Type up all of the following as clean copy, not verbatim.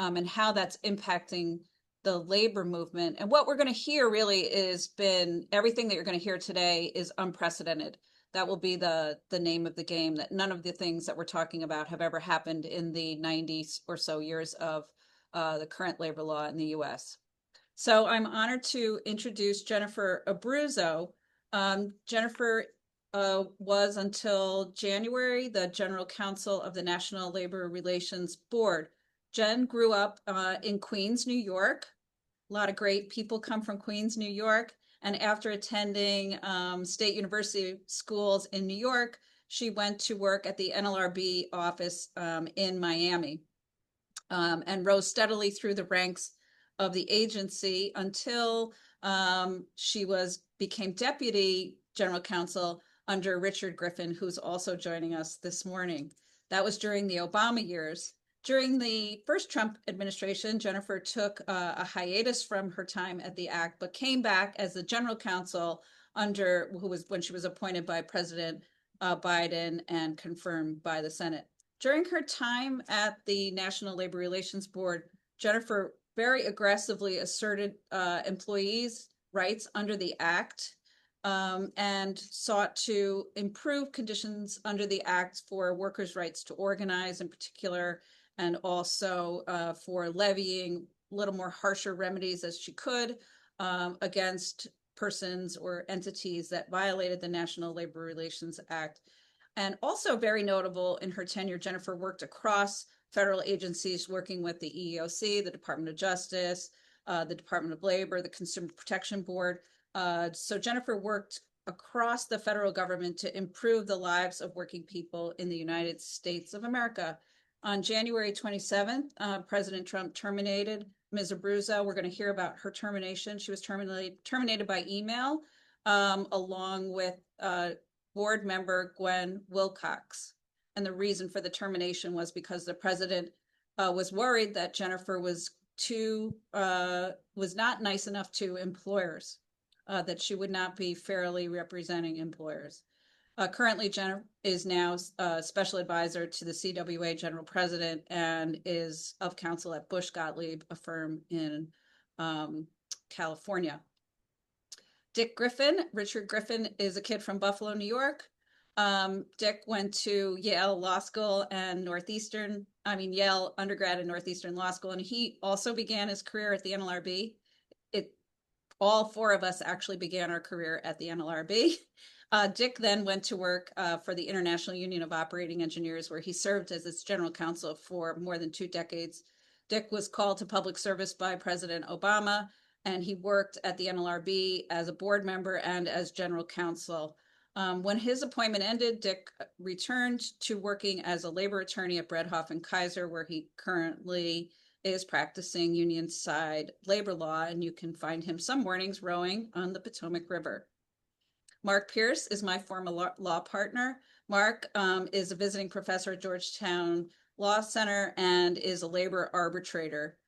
and how that's impacting the labor movement. And what we're going to hear really is been everything that you're going to hear today is unprecedented. That will be the name of the game, that none of the things that we're talking about have ever happened in the 90 or so years of the current labor law in the US. So I'm honored to introduce Jennifer Abruzzo. Jennifer was until January the General Counsel of the National Labor Relations Board. Jen grew up in Queens, New York. A lot of great people come from Queens, New York. And after attending state university schools in New York, she went to work at the NLRB office in Miami and rose steadily through the ranks of the agency until she became deputy general counsel under Richard Griffin, who's also joining us this morning. That was during the Obama years. During the first Trump administration, Jennifer took a hiatus from her time at the ACT, but came back as the general counsel when she was appointed by President Biden and confirmed by the Senate. During her time at the National Labor Relations Board, Jennifer very aggressively asserted employees' rights under the ACT and sought to improve conditions under the ACT for workers' rights to organize in particular, and also for levying a little more harsher remedies as she could against persons or entities that violated the National Labor Relations Act. And also very notable in her tenure, Jennifer worked across federal agencies, working with the EEOC, the Department of Justice, the Department of Labor, the Consumer Protection Board. So Jennifer worked across the federal government to improve the lives of working people in the United States of America. On January 27th, President Trump terminated Ms. Abruzzo. We're going to hear about her termination. She was terminated by email, along with board member Gwen Wilcox. And the reason for the termination was because the president was worried that Jennifer was not nice enough to employers, that she would not be fairly representing employers. Currently, Jennifer is now a special advisor to the CWA general president and is of counsel at Bush Gottlieb, a firm in California. Richard Griffin, is a kid from Buffalo, New York. Dick went to Yale Law School and Yale undergrad and Northeastern Law School, and he also began his career at the NLRB. All four of us actually began our career at the NLRB. Dick then went to work for the International Union of Operating Engineers, where he served as its general counsel for more than 2 decades. Dick was called to public service by President Obama, and he worked at the NLRB as a board member and as general counsel. When his appointment ended, Dick returned to working as a labor attorney at Bredhoff and Kaiser, where he currently is practicing union side labor law, and you can find him some mornings rowing on the Potomac River. Mark Pearce is my former law partner. Mark is a visiting professor at Georgetown Law Center and is a labor arbitrator.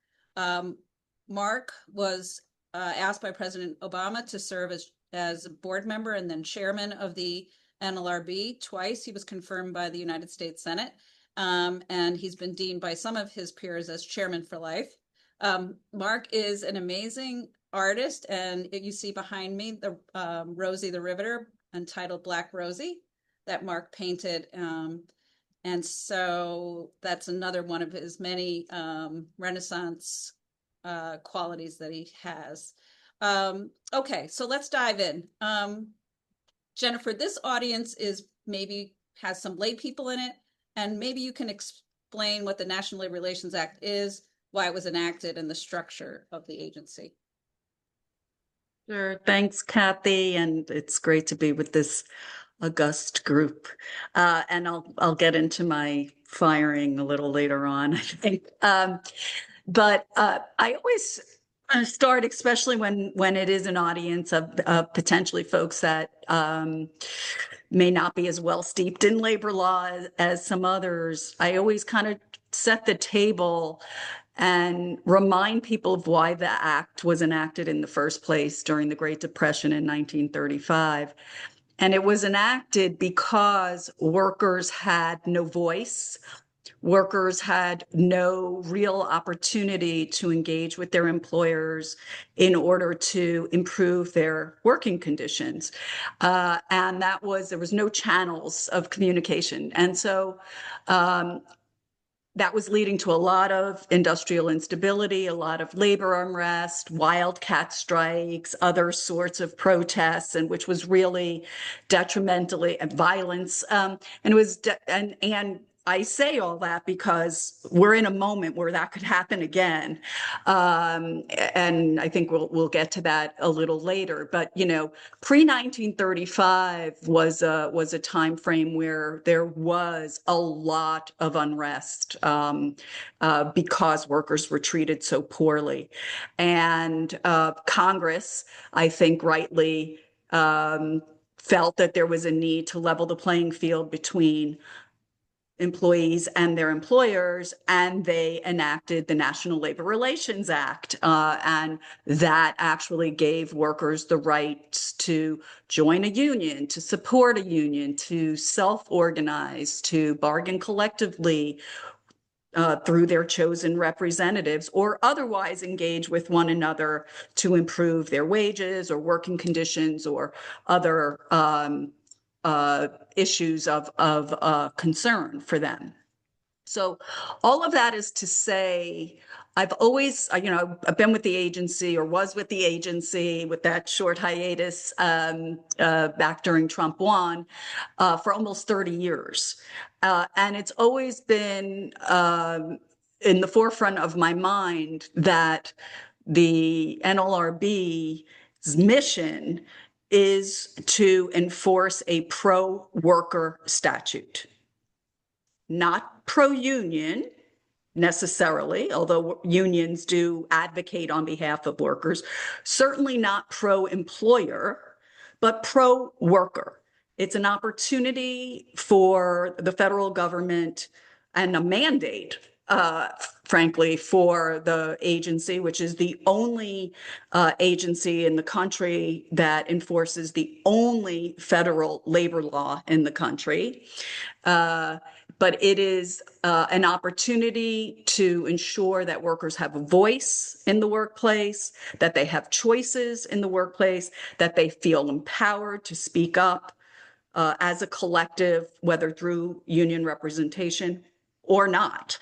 Mark was asked by President Obama to serve as a board member and then chairman of the NLRB twice. He was confirmed by the United States Senate, and he's been deemed by some of his peers as chairman for life. Mark is an amazing artist, and you see behind me the Rosie the Riveter, entitled Black Rosie, that Mark painted. And so that's another one of his many Renaissance qualities that he has. Okay, so let's dive in. Jennifer, this audience has some lay people in it, and maybe you can explain what the National Labor Relations Act is, why it was enacted, and the structure of the agency. Sure. Thanks, Kathy. And it's great to be with this august group. And I'll get into my firing a little later on, I think. But I always start, especially when it is an audience of potentially folks that may not be as well steeped in labor law as some others. I always kind of set the table and remind people of why the act was enacted in the first place during the Great Depression in 1935. And it was enacted because workers had no voice. workers had no real opportunity to engage with their employers in order to improve their working conditions. And there was no channels of communication. And so that was leading to a lot of industrial instability, a lot of labor unrest, wildcat strikes, other sorts of protests, and which was really detrimentally violence. And it was, and I say all that because we're in a moment where that could happen again. And I think we'll get to that a little later. But, pre-1935 was a time frame where there was a lot of unrest because workers were treated so poorly. And Congress, I think rightly, felt that there was a need to level the playing field between employees and their employers, and they enacted the National Labor Relations Act. And that actually gave workers the rights to join a union, to support a union, to self-organize, to bargain collectively through their chosen representatives, or otherwise engage with one another to improve their wages or working conditions or other issues of concern for them. So all of that is to say, I've always, I've been with the agency, or was with the agency with that short hiatus back during Trump 1 for almost 30 years. And it's always been in the forefront of my mind that the NLRB's mission is to enforce a pro-worker statute, not pro-union necessarily, although unions do advocate on behalf of workers, certainly not pro-employer, but pro-worker. It's an opportunity for the federal government and a mandate, frankly, for the agency, which is the only agency in the country that enforces the only federal labor law in the country. But it is an opportunity to ensure that workers have a voice in the workplace, that they have choices in the workplace, that they feel empowered to speak up as a collective, whether through union representation or not.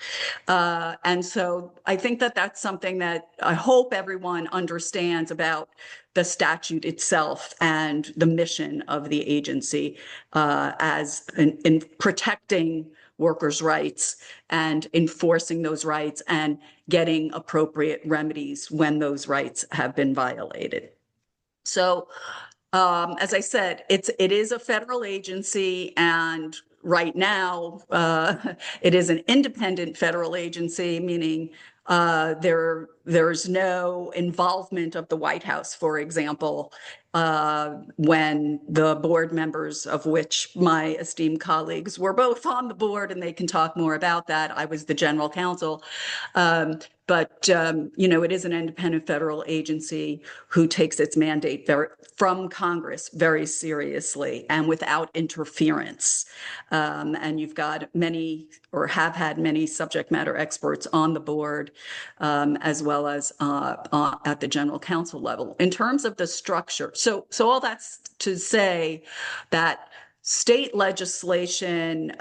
And so I think that that's something that I hope everyone understands about the statute itself and the mission of the agency as in protecting workers' rights and enforcing those rights and getting appropriate remedies when those rights have been violated. So as I said, it is a federal agency, and right now it is an independent federal agency, meaning there's no involvement of the White House, for example, when the board members, of which my esteemed colleagues were both on the board, and they can talk more about that. I was the general counsel. But it is an independent federal agency who takes its mandate from Congress very seriously and without interference. And you've got many, or have had many, subject matter experts on the board, as well as at the general counsel level. In terms of the structure, so all that's to say that state legislation,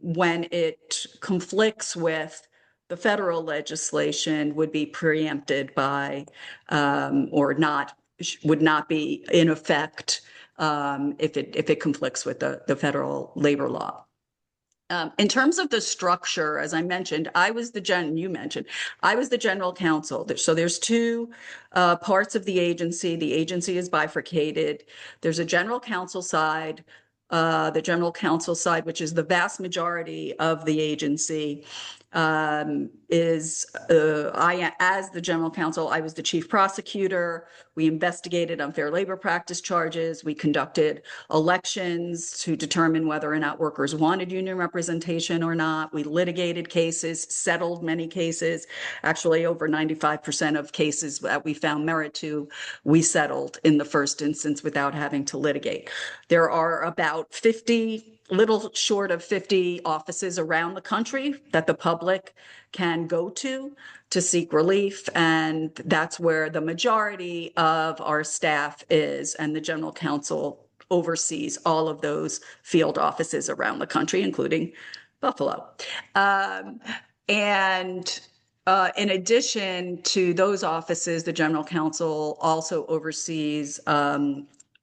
when it conflicts with the federal legislation, would be preempted by would not be in effect if it conflicts with the federal labor law. In terms of the structure, as I mentioned, I was the general counsel. So there's two parts of the agency. The agency is bifurcated. There's a general counsel side. The general counsel side, which is the vast majority of the agency, as the general counsel, I was the chief prosecutor. We investigated unfair labor practice charges. We conducted elections to determine whether or not workers wanted union representation or not. We litigated cases, settled many cases. Actually, over 95% of cases that we found merit to, we settled in the first instance without having to litigate. There are about 50 little short of 50 offices around the country that the public can go to seek relief. And that's where the majority of our staff is. And the general counsel oversees all of those field offices around the country, including Buffalo. And in addition to those offices, the general counsel also oversees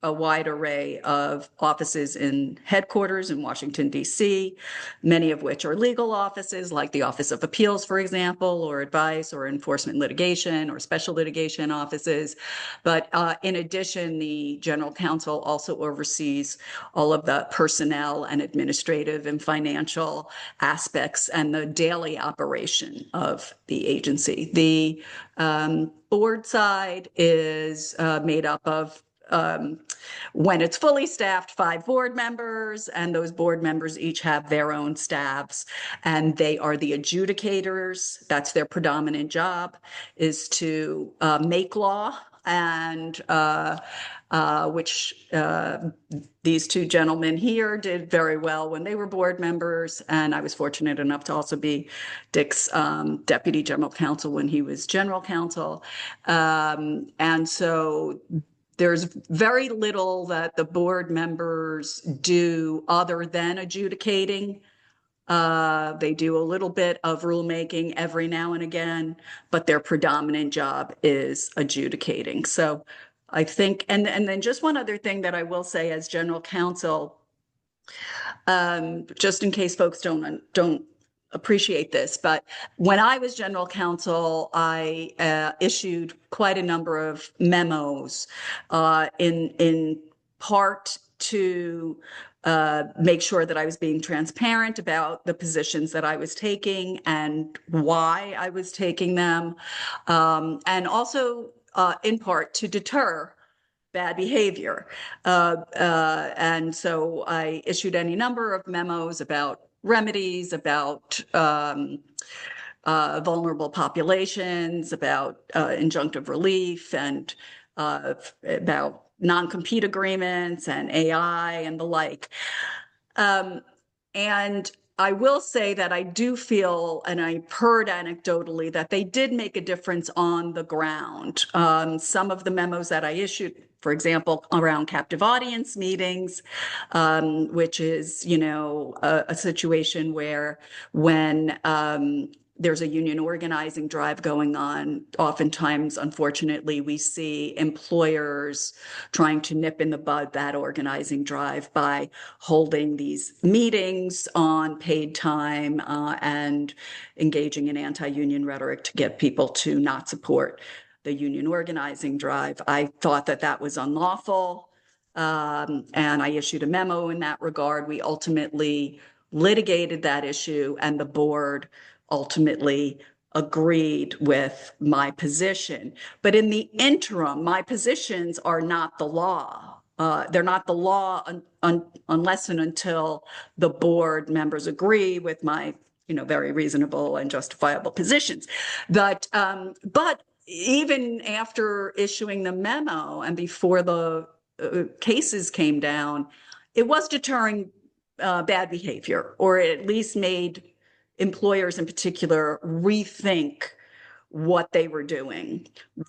a wide array of offices in headquarters in Washington, D.C., many of which are legal offices, like the Office of Appeals, for example, or advice or enforcement litigation or special litigation offices. But in addition, the general counsel also oversees all of the personnel and administrative and financial aspects and the daily operation of the agency. The board side is made up of when it's fully staffed, 5 board members, and those board members each have their own staffs, and they are the adjudicators. That's their predominant job, is to make law, and which these 2 gentlemen here did very well when they were board members, and I was fortunate enough to also be Dick's deputy general counsel when he was general counsel. And so there's very little that the board members do other than adjudicating. They do a little bit of rulemaking every now and again, but their predominant job is adjudicating. So I think, and then just one other thing that I will say as general counsel, just in case folks don't appreciate this, but when I was general counsel, I issued quite a number of memos in part to make sure that I was being transparent about the positions that I was taking and why I was taking them, and also in part to deter bad behavior. And so I issued any number of memos about remedies, about vulnerable populations, about injunctive relief, and about non-compete agreements and AI and the like. And I will say that I do feel, and I've heard anecdotally, that they did make a difference on the ground. Some of the memos that I issued, for example, around captive audience meetings, which is, a situation where when there's a union organizing drive going on, oftentimes, unfortunately, we see employers trying to nip in the bud that organizing drive by holding these meetings on paid time and engaging in anti-union rhetoric to get people to not support the union organizing drive. I thought that that was unlawful, and I issued a memo in that regard. We ultimately litigated that issue, and the board ultimately agreed with my position. But in the interim, my positions are not the law. They're not the law unless and until the board members agree with my, very reasonable and justifiable positions. But even after issuing the memo and before the cases came down, it was deterring bad behavior, or it at least made employers in particular rethink what they were doing,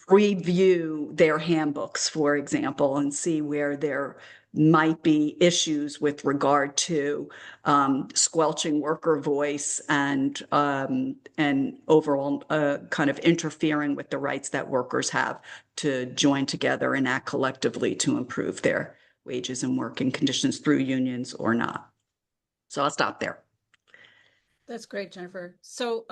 review their handbooks, for example, and see where there might be issues with regard to squelching worker voice and overall kind of interfering with the rights that workers have to join together and act collectively to improve their wages and working conditions through unions or not. So I'll stop there. That's great, Jennifer. So,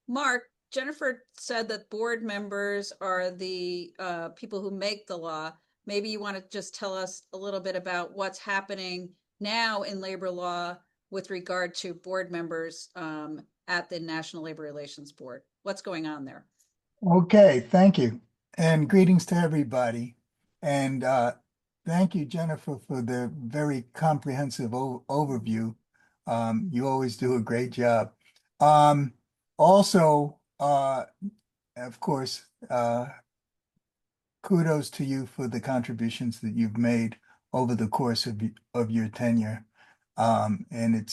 Mark, Jennifer said that board members are the people who make the law. Maybe you want to just tell us a little bit about what's happening now in labor law with regard to board members at the National Labor Relations Board. What's going on there? Okay, thank you. And greetings to everybody. And thank you, Jennifer, for the very comprehensive overview. You always do a great job. Also, of course, kudos to you for the contributions that you've made over the course of your tenure. And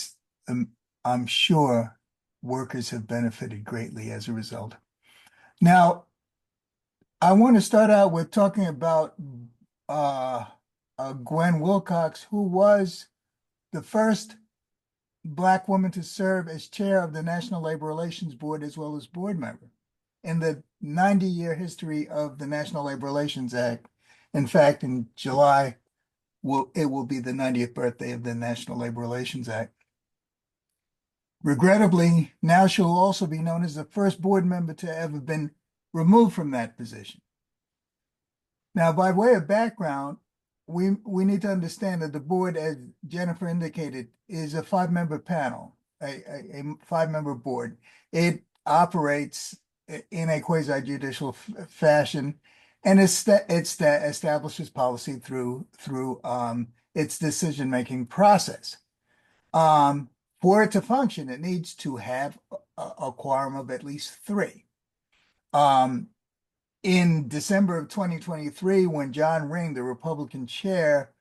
I'm sure workers have benefited greatly as a result. Now, I want to start out with talking about uh, Gwen Wilcox, who was the first Black woman to serve as chair of the National Labor Relations Board as well as board member in the 90-year history of the National Labor Relations Act. In fact, in July, it will be the 90th birthday of the National Labor Relations Act. Regrettably, now she'll also be known as the first board member to ever been removed from that position. Now, by way of background, we need to understand that the board, as Jennifer indicated, is a five-member panel, a five-member board. It operates in a quasi-judicial fashion, and it establishes policy through its decision-making process. For it to function, it needs to have a quorum of at least three. In December of 2023, when John Ring, the Republican chair,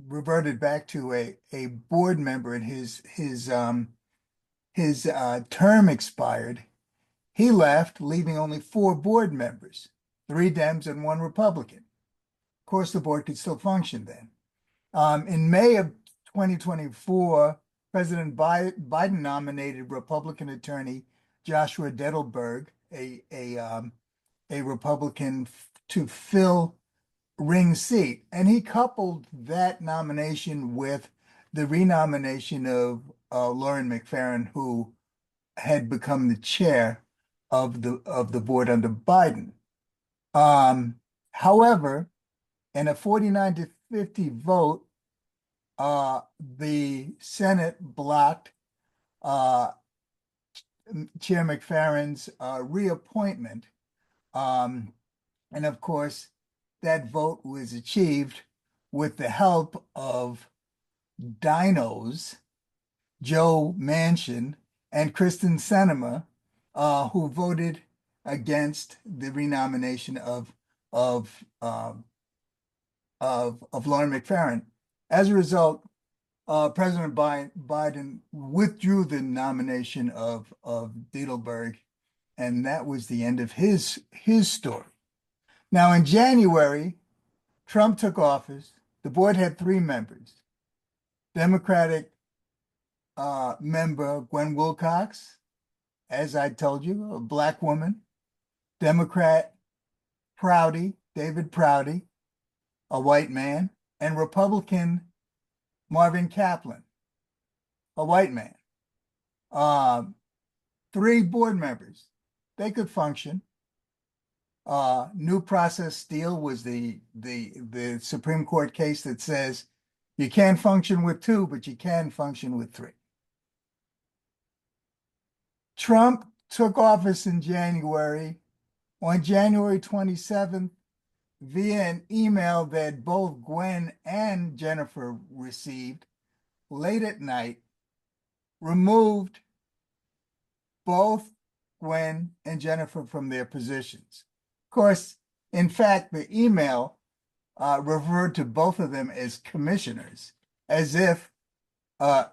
reverted back to a board member and his term expired, he left, leaving only 4 board members, 3 Dems and 1 Republican. Of course, the board could still function then. In May of 2024, President Biden nominated Republican attorney Joshua Dettelberg, a Republican, to fill Ring's seat, and he coupled that nomination with the renomination of Lauren McFerrin, who had become the chair of the board under Biden. However, in a 49-50 vote, the Senate blocked Chair McFerrin's reappointment. And of course, that vote was achieved with the help of Dinos, Joe Manchin, and Kristen Sinema, who voted against the renomination of Lauren McFerrin. As a result, President Biden withdrew the nomination of Dettelberg, and that was the end of his story. Now, in January, Trump took office. The board had 3 members. Democratic member Gwen Wilcox, as I told you, a Black woman. Democrat David Prouty, a white man, and Republican Marvin Kaplan, a white man. 3 board members. They could function. New Process Steel was the Supreme Court case that says you can't function with 2, but you can function with 3. Trump took office in January. On January 27th, via an email that both Gwen and Jennifer received late at night, removed both Gwen and Jennifer from their positions. Of course, in fact, the email referred to both of them as commissioners, as if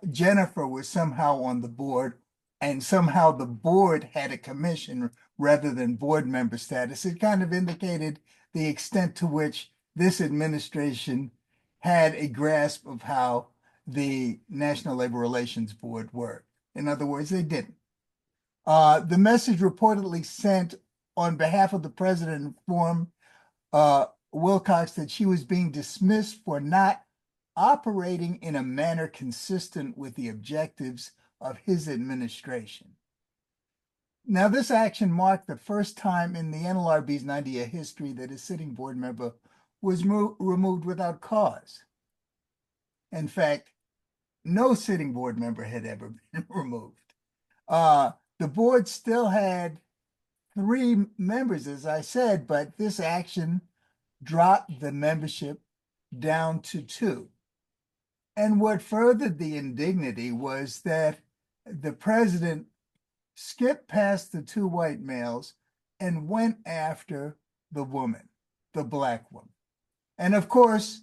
Jennifer was somehow on the board and somehow the board had a commission rather than board member status. It kind of indicated the extent to which this administration had a grasp of how the National Labor Relations Board worked. In other words, they didn't. The message reportedly sent on behalf of the president informed Wilcox that she was being dismissed for not operating in a manner consistent with the objectives of his administration. Now, this action marked the first time in the NLRB's 90-year history that a sitting board member was removed without cause. In fact, no sitting board member had ever been removed. The board still had 3 members, as I said, but this action dropped the membership down to 2. And what furthered the indignity was that the president skipped past the 2 white males and went after the woman, the Black woman. And of course,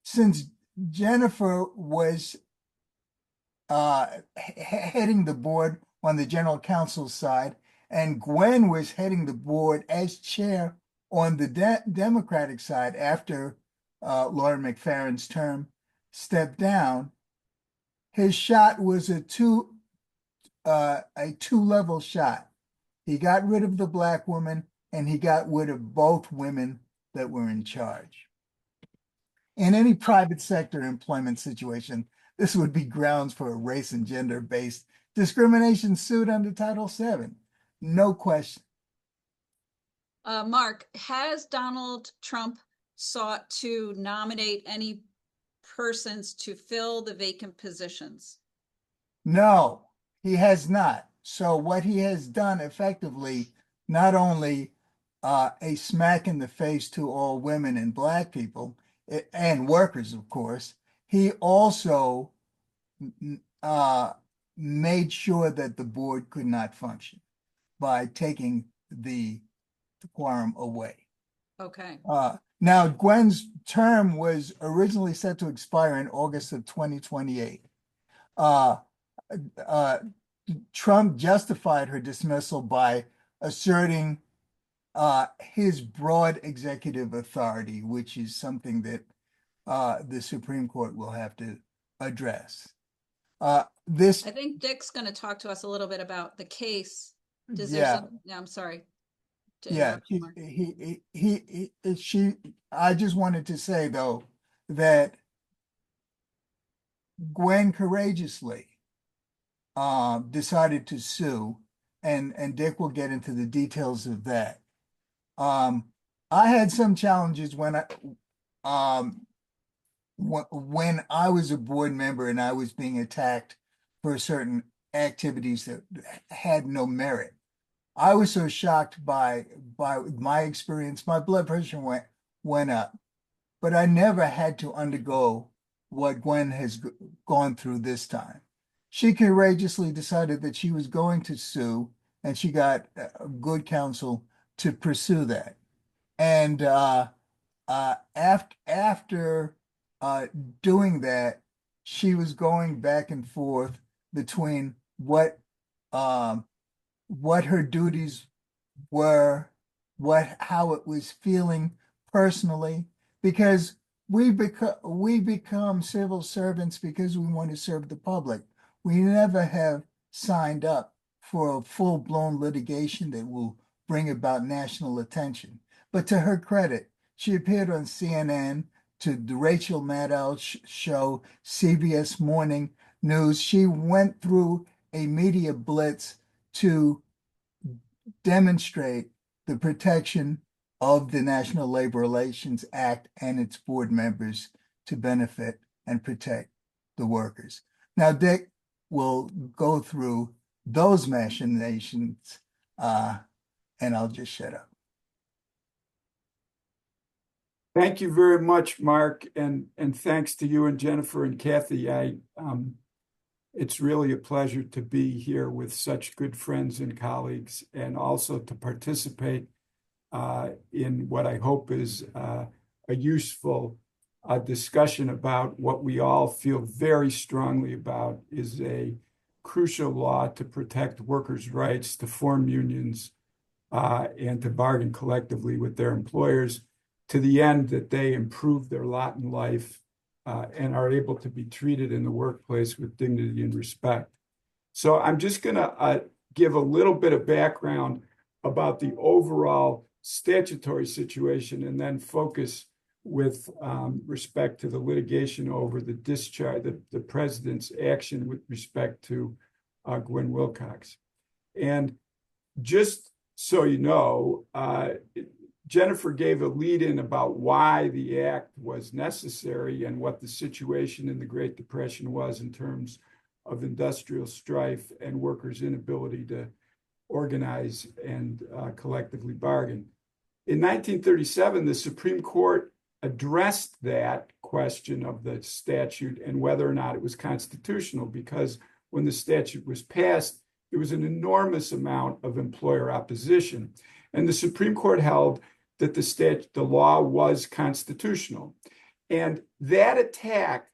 since Jennifer was heading the board on the General Counsel side, and Gwen was heading the board as chair on the Democratic side after Laura McFerrin's term stepped down. His shot was a two-level shot. He got rid of the black woman, and he got rid of both women that were in charge. In any private sector employment situation, this would be grounds for a race and gender-based discrimination suit under Title VII. No question. Mark, has Donald Trump sought to nominate any persons to fill the vacant positions? No, he has not. So what he has done effectively, not only a smack in the face to all women and black people and workers, of course, he also made sure that the board could not function by taking the quorum away. Okay. Now, Gwen's term was originally set to expire in August of 2028. Trump justified her dismissal by asserting his broad executive authority, which is something that the Supreme Court will have to address. I think Dick's going to talk to us a little bit about the case. I'm sorry. Yeah, I just wanted to say though that Gwen courageously decided to sue, and Dick will get into the details of that. I had some challenges when I was a board member and I was being attacked for certain activities that had no merit. I was so shocked by my experience, my blood pressure went up, but I never had to undergo what Gwen has gone through this time. She courageously decided that she was going to sue, and she got good counsel to pursue that. And after doing that, she was going back and forth between what her duties were, how it was feeling personally, because we become civil servants because we want to serve the public. We never have signed up for a full-blown litigation that will bring about national attention. But to her credit, she appeared on CNN, to the Rachel Maddow show, CBS Morning News. She went through a media blitz to demonstrate the protection of the National Labor Relations Act and its board members to benefit and protect the workers. Now, Dick will go through those machinations, and I'll just shut up. Thank you very much, Mark, and thanks to you and Jennifer and Kathy. It's really a pleasure to be here with such good friends and colleagues, and also to participate in what I hope is a useful discussion about what we all feel very strongly about is a crucial law to protect workers' rights to form unions and to bargain collectively with their employers, to the end that they improve their lot in life and are able to be treated in the workplace with dignity and respect. So I'm just going to give a little bit of background about the overall statutory situation and then focus with respect to the litigation over the discharge, the president's action with respect to Gwen Wilcox. And just so you know, Jennifer gave a lead-in about why the act was necessary and what the situation in the Great Depression was in terms of industrial strife and workers' inability to organize and collectively bargain. In 1937, the Supreme Court addressed that question of the statute and whether or not it was constitutional, because when the statute was passed, there was an enormous amount of employer opposition. And the Supreme Court held that the law was constitutional. And that attack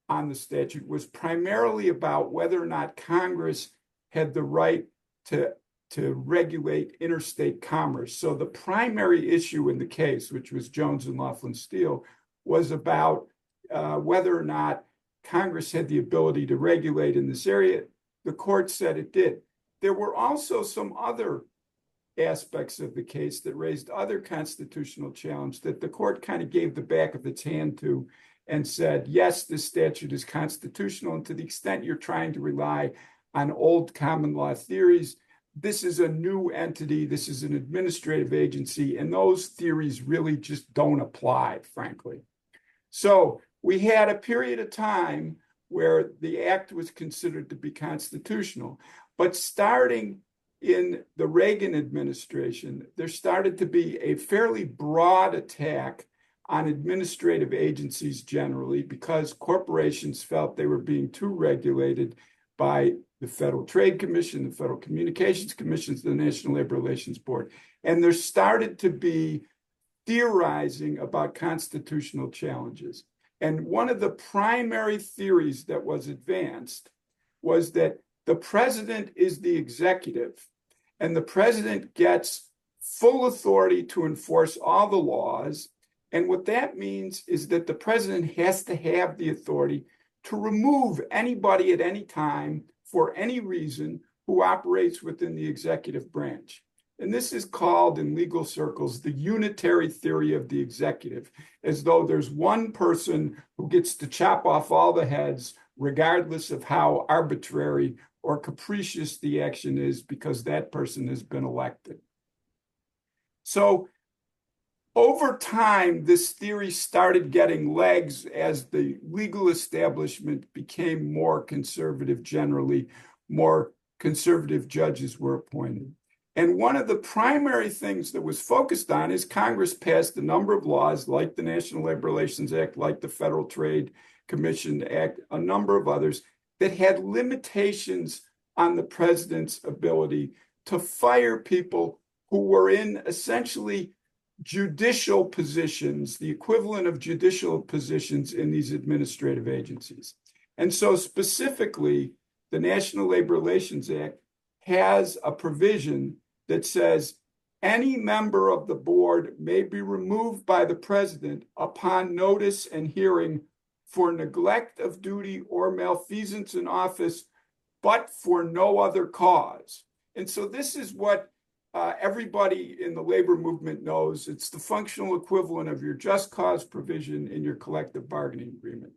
on the statute was primarily about whether or not Congress had the right to regulate interstate commerce. So the primary issue in the case, which was Jones and Laughlin Steel, was about whether or not Congress had the ability to regulate in this area. The court said it did. There were also some other aspects of the case that raised other constitutional challenges that the court kind of gave the back of its hand to and said, yes, this statute is constitutional. And to the extent you're trying to rely on old common law theories, this is a new entity. This is an administrative agency. And those theories really just don't apply, frankly. So we had a period of time where the act was considered to be constitutional. But starting in the Reagan administration, there started to be a fairly broad attack on administrative agencies generally because corporations felt they were being too regulated by the Federal Trade Commission, the Federal Communications Commission, the National Labor Relations Board. And there started to be theorizing about constitutional challenges. And one of the primary theories that was advanced was that the president is the executive, and the president gets full authority to enforce all the laws. And what that means is that the president has to have the authority to remove anybody at any time for any reason who operates within the executive branch. And this is called in legal circles the unitary theory of the executive, as though there's one person who gets to chop off all the heads, regardless of how arbitrary or capricious the action is, because that person has been elected. So over time, this theory started getting legs as the legal establishment became more conservative generally, more conservative judges were appointed. And one of the primary things that was focused on is Congress passed a number of laws like the National Labor Relations Act, like the Federal Trade Commission Act, a number of others that had limitations on the president's ability to fire people who were in essentially judicial positions, the equivalent of judicial positions in these administrative agencies. And so specifically, the National Labor Relations Act has a provision that says any member of the board may be removed by the president upon notice and hearing for neglect of duty or malfeasance in office, but for no other cause. And so this is what everybody in the labor movement knows. It's the functional equivalent of your just cause provision in your collective bargaining agreement.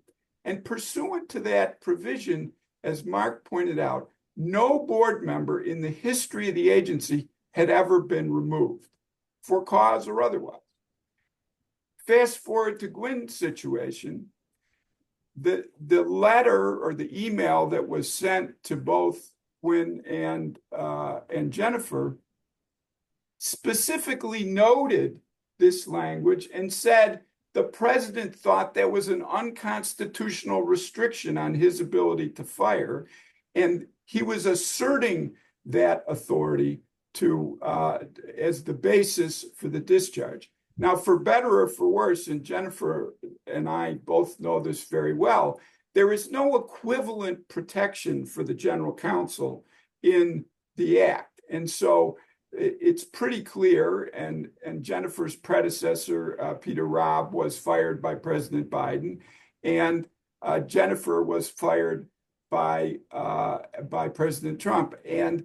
And pursuant to that provision, as Mark pointed out, no board member in the history of the agency had ever been removed for cause or otherwise. Fast forward to Gwynn's situation, the letter or the email that was sent to both Gwynn and Jennifer specifically noted this language and said the president thought there was an unconstitutional restriction on his ability to fire, and he was asserting that authority to as the basis for the discharge. Now, for better or for worse, and Jennifer and I both know this very well, there is no equivalent protection for the General Counsel in the Act. And so it's pretty clear, and Jennifer's predecessor, Peter Robb, was fired by President Biden, and Jennifer was fired by President Trump. And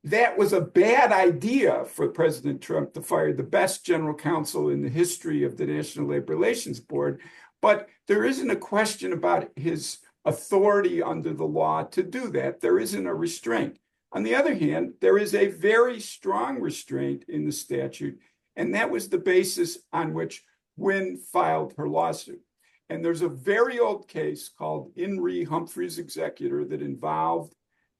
that was a bad idea for President Trump to fire the best general counsel in the history of the National Labor Relations Board. But there isn't a question about his authority under the law to do that. There isn't a restraint. On the other hand, there is a very strong restraint in the statute, and that was the basis on which Gwynn filed her lawsuit. And there's a very old case called In re Humphrey's Executor that involved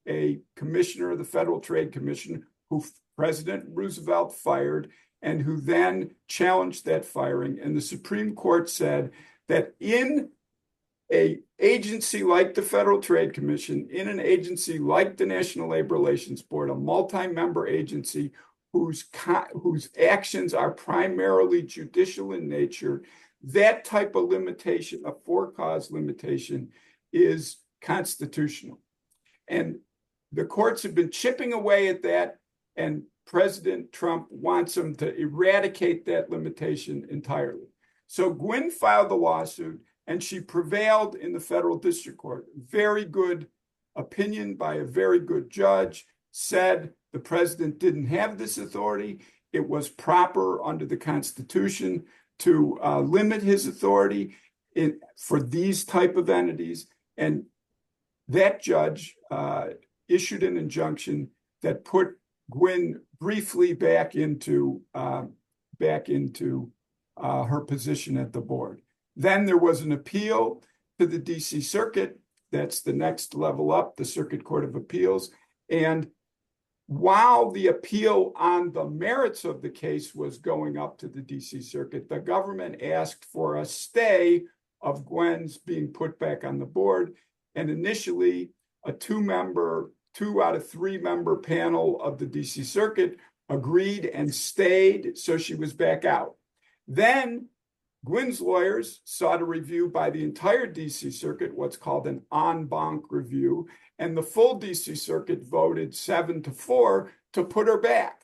a commissioner of the Federal Trade Commission who President Roosevelt fired and who then challenged that firing. And the Supreme Court said that in an agency like the Federal Trade Commission, in an agency like the National Labor Relations Board, a multi-member agency whose actions are primarily judicial in nature, that type of limitation, a for-cause limitation, is constitutional. And the courts have been chipping away at that, and President Trump wants them to eradicate that limitation entirely. So Gwynne filed the lawsuit, and she prevailed in the federal district court. Very good opinion by a very good judge, said the president didn't have this authority. It was proper under the Constitution to limit his authority for these type of entities. And that judge issued an injunction that put Gwynne briefly back into her position at the board. Then there was an appeal to the DC Circuit. That's the next level up, the Circuit Court of Appeals. And while the appeal on the merits of the case was going up to the DC Circuit, the government asked for a stay of Gwynne's being put back on the board. And initially, a two out of three member panel of the DC Circuit agreed and stayed, so she was back out. Then Gwynne's lawyers sought a review by the entire DC Circuit, what's called an en banc review, and the full DC Circuit voted 7-4 to put her back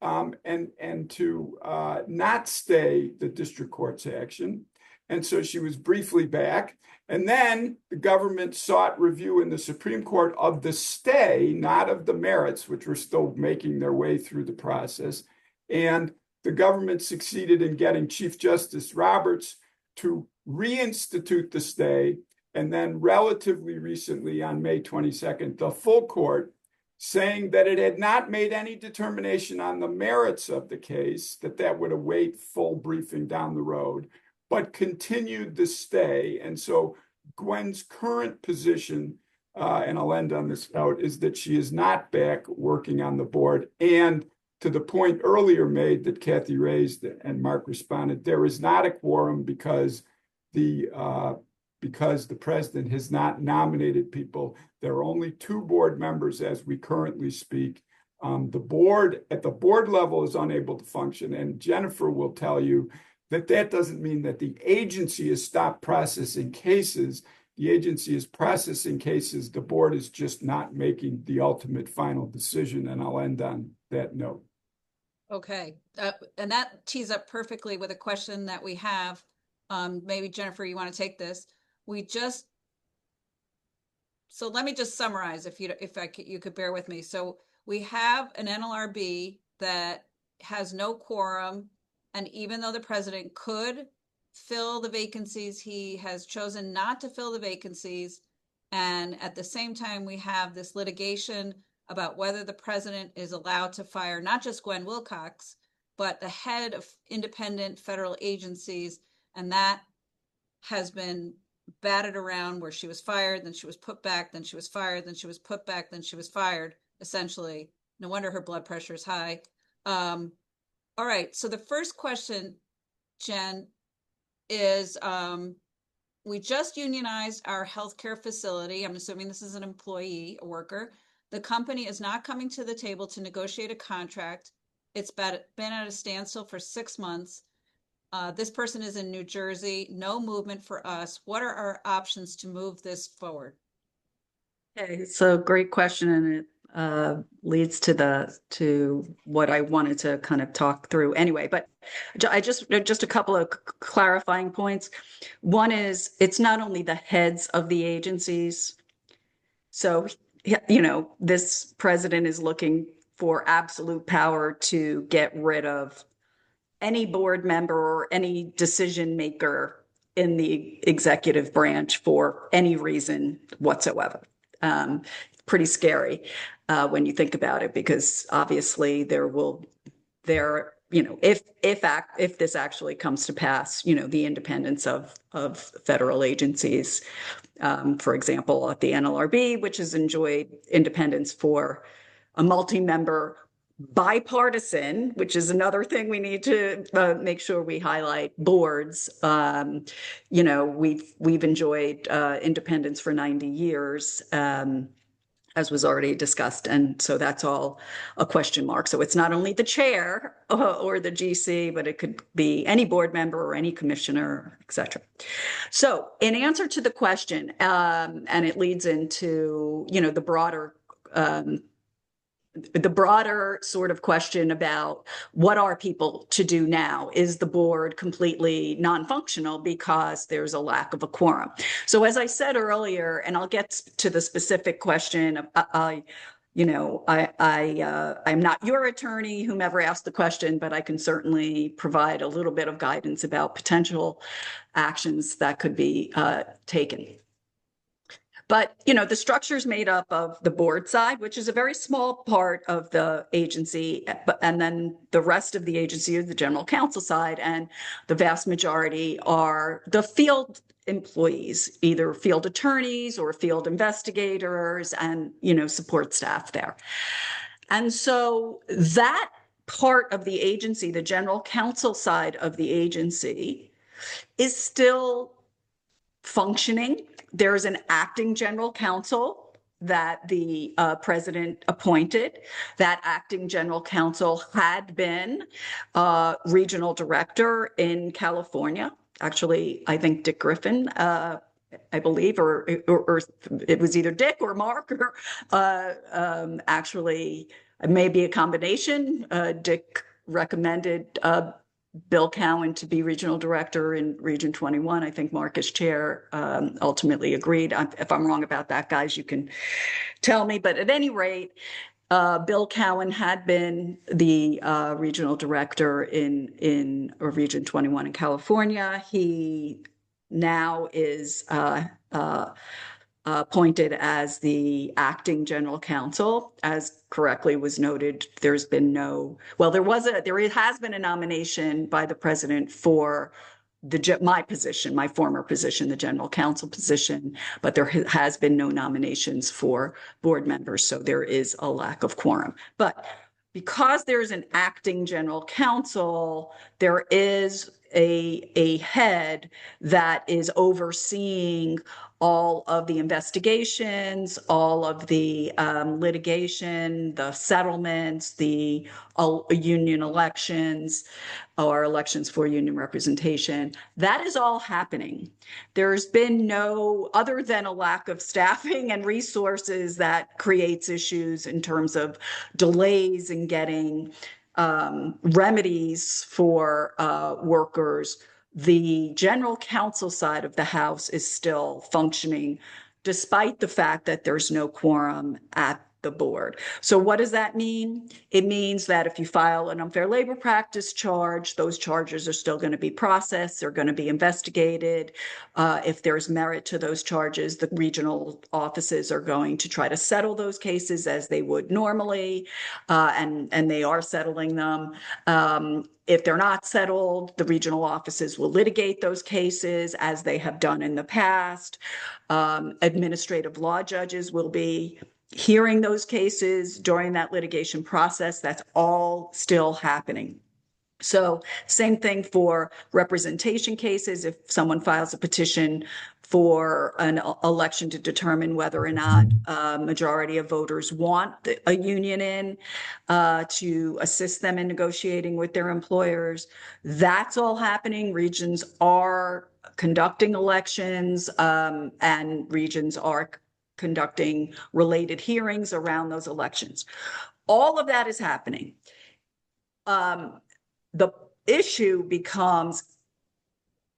and to not stay the district court's action. And so she was briefly back. And then the government sought review in the Supreme Court of the stay, not of the merits, which were still making their way through the process. And the government succeeded in getting Chief Justice Roberts to reinstitute the stay. And then relatively recently, on May 22nd, the full court, saying that it had not made any determination on the merits of the case, that would await full briefing down the road, but continued the stay. And so Gwynne's current position, and I'll end on this note, is that she is not back working on the board. And to the point earlier made that Kathy raised and Mark responded, there is not a quorum because the president has not nominated people. There are only two board members as we currently speak. The board at the board level is unable to function. And Jennifer will tell you that doesn't mean that the agency has stopped processing cases. The agency is processing cases. The board is just not making the ultimate final decision. And I'll end on that note. Okay. And that tees up perfectly with a question that we have. Maybe Jennifer, you want to take this? So let me just summarize if you could bear with me. So we have an NLRB that has no quorum. And even though the president could fill the vacancies, he has chosen not to fill the vacancies. And at the same time, we have this litigation about whether the president is allowed to fire not just Gwen Wilcox, but the head of independent federal agencies. And that has been batted around, where she was fired, then she was put back, then she was fired, then she was put back, then she was fired, essentially. No wonder her blood pressure is high. All right, so the first question, Jen, is we just unionized our healthcare facility. I'm assuming this is an employee, a worker. The company is not coming to the table to negotiate a contract. It's been at a standstill for 6 months. This person is in New Jersey, no movement for us. What are our options to move this forward? Okay, so great question, and it leads to what I wanted to kind of talk through anyway. But I just a couple of clarifying points. One is, it's not only the heads of the agencies. So, this president is looking for absolute power to get rid of any board member or any decision maker in the executive branch for any reason whatsoever. Pretty scary when you think about it, because obviously if this actually comes to pass, the independence of federal agencies, for example, at the NLRB, which has enjoyed independence for a multi-member bipartisan, which is another thing we need to make sure we highlight, boards. We've enjoyed independence for 90 years. as was already discussed. And so that's all a question mark. So it's not only the chair or the GC, but it could be any board member or any commissioner, et cetera. So in answer to the question, and it leads into, the broader sort of question about what are people to do now? Is the board completely non-functional because there's a lack of a quorum? So as I said earlier, and I'll get to the specific question, I'm not your attorney, whomever asked the question, but I can certainly provide a little bit of guidance about potential actions that could be taken. But, the structure is made up of the board side, which is a very small part of the agency, and then the rest of the agency is the general counsel side, and the vast majority are the field employees, either field attorneys or field investigators and, support staff there. And so that part of the agency, the general counsel side of the agency, is still functioning. There's an acting general counsel that the president appointed. That acting general counsel had been regional director in California. Actually, I think Dick Griffin, I believe, or it was either Dick or Mark, or actually, it may be a combination. Dick recommended Bill Cowan to be regional director in Region 21. I think Mark, as chair, ultimately agreed. If I'm wrong about that, guys, you can tell me. But at any rate, Bill Cowan had been the regional director in Region 21 in California. He now is appointed as the acting general counsel. As correctly was noted, there has been a nomination by the president for my former position, the general counsel position, but there has been no nominations for board members, so there is a lack of quorum. But because there's an acting general counsel, there is a head that is overseeing all of the investigations, all of the litigation, the settlements, the union elections, or elections for union representation. That is all happening. There's been no, other than a lack of staffing and resources that creates issues in terms of delays in getting remedies for workers. The general counsel side of the House is still functioning, despite the fact that there's no quorum at the board. So what does that mean? It means that if you file an unfair labor practice charge, those charges are still going to be processed. They're going to be investigated. If there's merit to those charges, the regional offices are going to try to settle those cases as they would normally, and they are settling them. If they're not settled, the regional offices will litigate those cases as they have done in the past. Administrative law judges will be hearing those cases during that litigation process. That's all still happening. So same thing for representation cases. If someone files a petition for an election to determine whether or not a majority of voters want a union in to assist them in negotiating with their employers, that's all happening. Regions are conducting elections, and regions are conducting related hearings around those elections. All of that is happening. The issue becomes,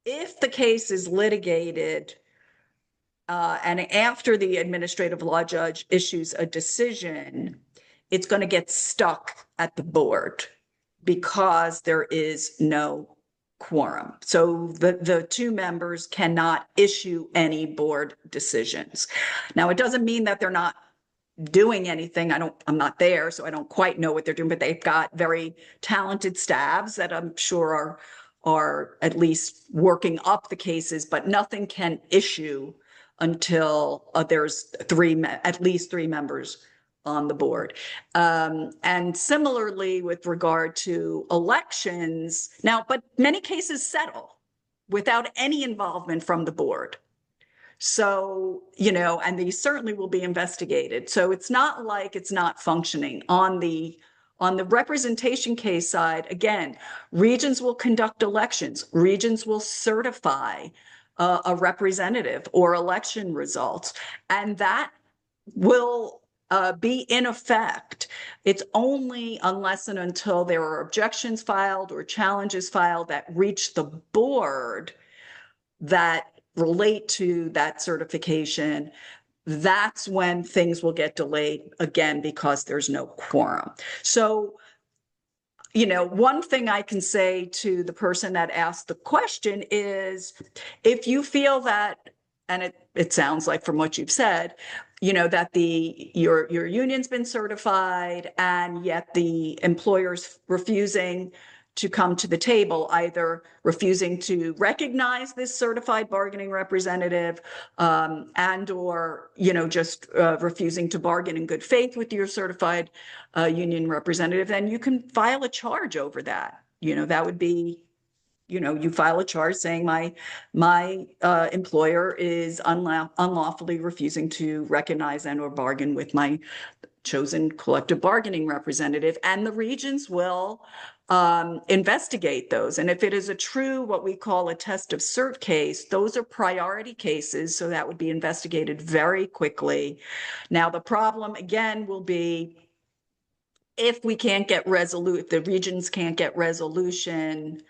if the case is litigated and after the administrative law judge issues a decision, it's going to get stuck at the board because there is no quorum. So the two members cannot issue any board decisions. Now, it doesn't mean that they're not doing anything. I'm not there, so I don't quite know what they're doing, but they've got very talented staffs that I'm sure are at least working up the cases, but nothing can issue until there's at least three members on the board. And similarly with regard to elections now, but many cases settle without any involvement from the board. So, and these certainly will be investigated. So it's not like it's not functioning. On the representation case side, again, regions will conduct elections. Regions will certify a representative or election results, and that will be in effect. It's only unless and until there are objections filed or challenges filed that reach the board that relate to that certification. That's when things will get delayed again because there's no quorum. So, one thing I can say to the person that asked the question is, if you feel that, and it sounds like from what you've said, that your union's been certified and yet the employer's refusing to come to the table, either refusing to recognize this certified bargaining representative, and or just refusing to bargain in good faith with your certified union representative, then you can file a charge over that. That would be, you file a charge saying my employer is unlawfully refusing to recognize and or bargain with my chosen collective bargaining representative, and the regions will investigate those. And if it is a true, what we call a test of cert case, those are priority cases. So that would be investigated very quickly. Now, the problem again will be if we can't get if the regions can't get resolution,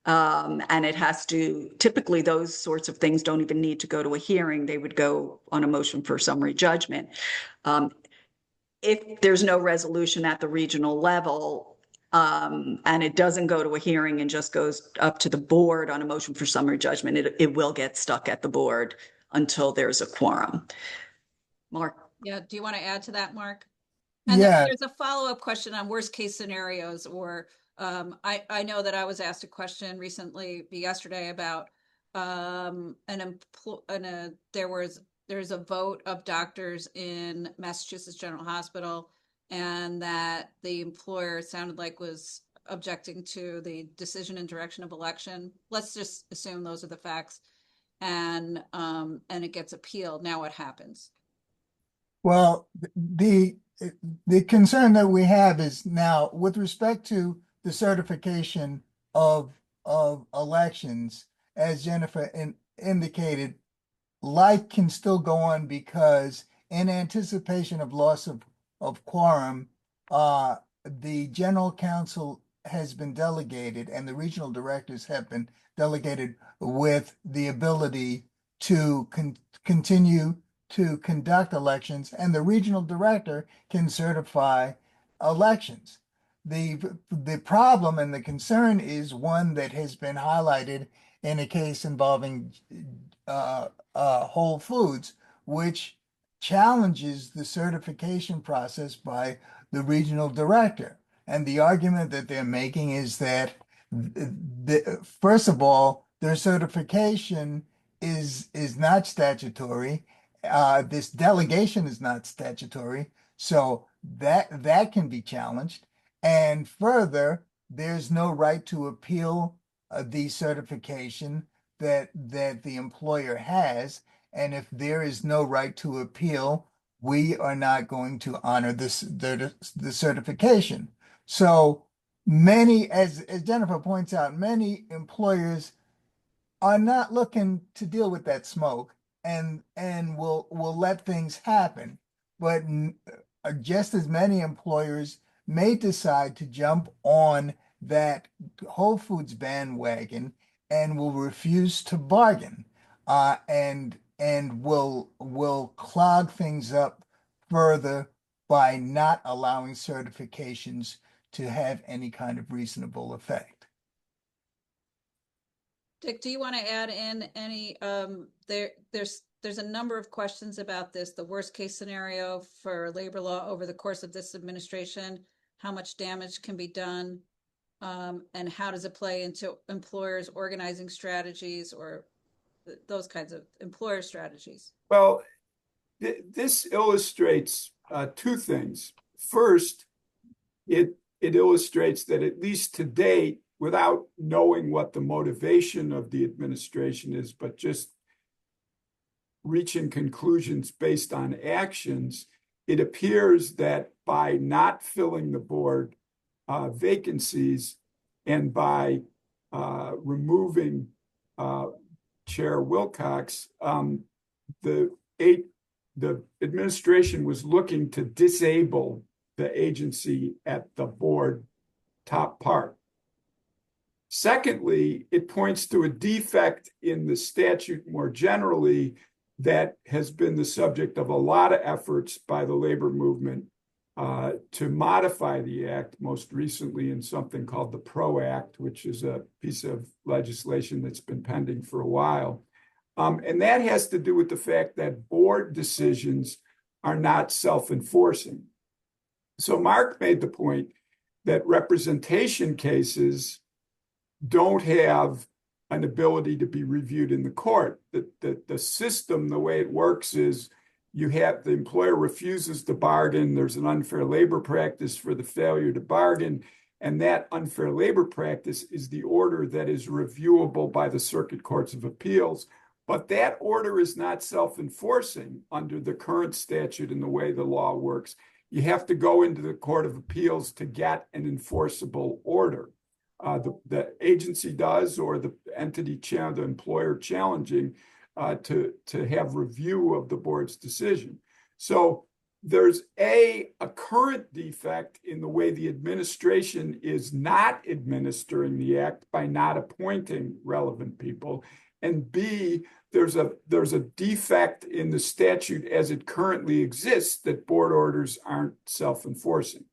and it has to, typically those sorts of things don't even need to go to a hearing. They would go on a motion for summary judgment. If there's no resolution at the regional level, and it doesn't go to a hearing and just goes up to the board on a motion for summary judgment, it will get stuck at the board until there's a quorum. Mark? Yeah, do you want to add to that, Mark? And Yeah, there's a follow-up question on worst case scenarios, or I know that I was asked a question yesterday about there's a vote of doctors in Massachusetts General Hospital, and that the employer sounded like was objecting to the decision and direction of election. Let's just assume those are the facts, and it gets appealed. Now what happens? well, the concern that we have is now with respect to the certification of elections, as Jennifer indicated, life can still go on because in anticipation of loss of quorum, the General Counsel has been delegated and the regional directors have been delegated with the ability to continue to conduct elections, and the regional director can certify elections. The problem and the concern is one that has been highlighted in a case involving Whole Foods, which challenges the certification process by the regional director. And the argument that they're making is that, first of all, their certification is not statutory. This delegation is not statutory, so that can be challenged. And further, there's no right to appeal the certification that the employer has. And if there is no right to appeal, we are not going to honor the certification. So many, as Jennifer points out, many employers are not looking to deal with that smoke and will let things happen. But just as many employers may decide to jump on that Whole Foods bandwagon and will refuse to bargain, and will clog things up further by not allowing certifications to have any kind of reasonable effect. Dick, do you want to add in any, there's a number of questions about this, the worst case scenario for labor law over the course of this administration, how much damage can be done, and how does it play into employers' organizing strategies or those kinds of employer strategies? Well, this illustrates two things. First, it illustrates that at least to date, without knowing what the motivation of the administration is, but just reaching conclusions based on actions, it appears that by not filling the board vacancies and by removing Chair Wilcox, the administration was looking to disable the agency at the board top part. Secondly, it points to a defect in the statute more generally that has been the subject of a lot of efforts by the labor movement to modify the act, most recently in something called the PRO Act, which is a piece of legislation that's been pending for a while. And that has to do with the fact that board decisions are not self-enforcing. So Mark made the point that representation cases don't have an ability to be reviewed in the court. The system, the way it works is you have the employer refuses to bargain. There's an unfair labor practice for the failure to bargain. And that unfair labor practice is the order that is reviewable by the circuit courts of appeals. But that order is not self-enforcing under the current statute and the way the law works. You have to go into the Court of Appeals to get an enforceable order. The agency does, or the entity, the employer challenging to have review of the board's decision. So there's a current defect in the way the administration is not administering the act by not appointing relevant people. And B, there's a defect in the statute as it currently exists that board orders aren't self-enforcing.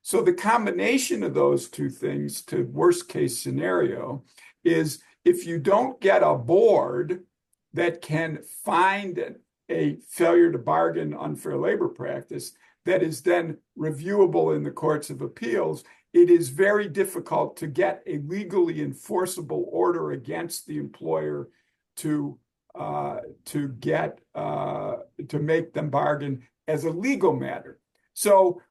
So the combination of those two things to worst case scenario is if you don't get a board that can find a failure to bargain unfair labor practice that is then reviewable in the courts of appeals, it is very difficult to get a legally enforceable order against the employer to make them bargain as a legal matter. So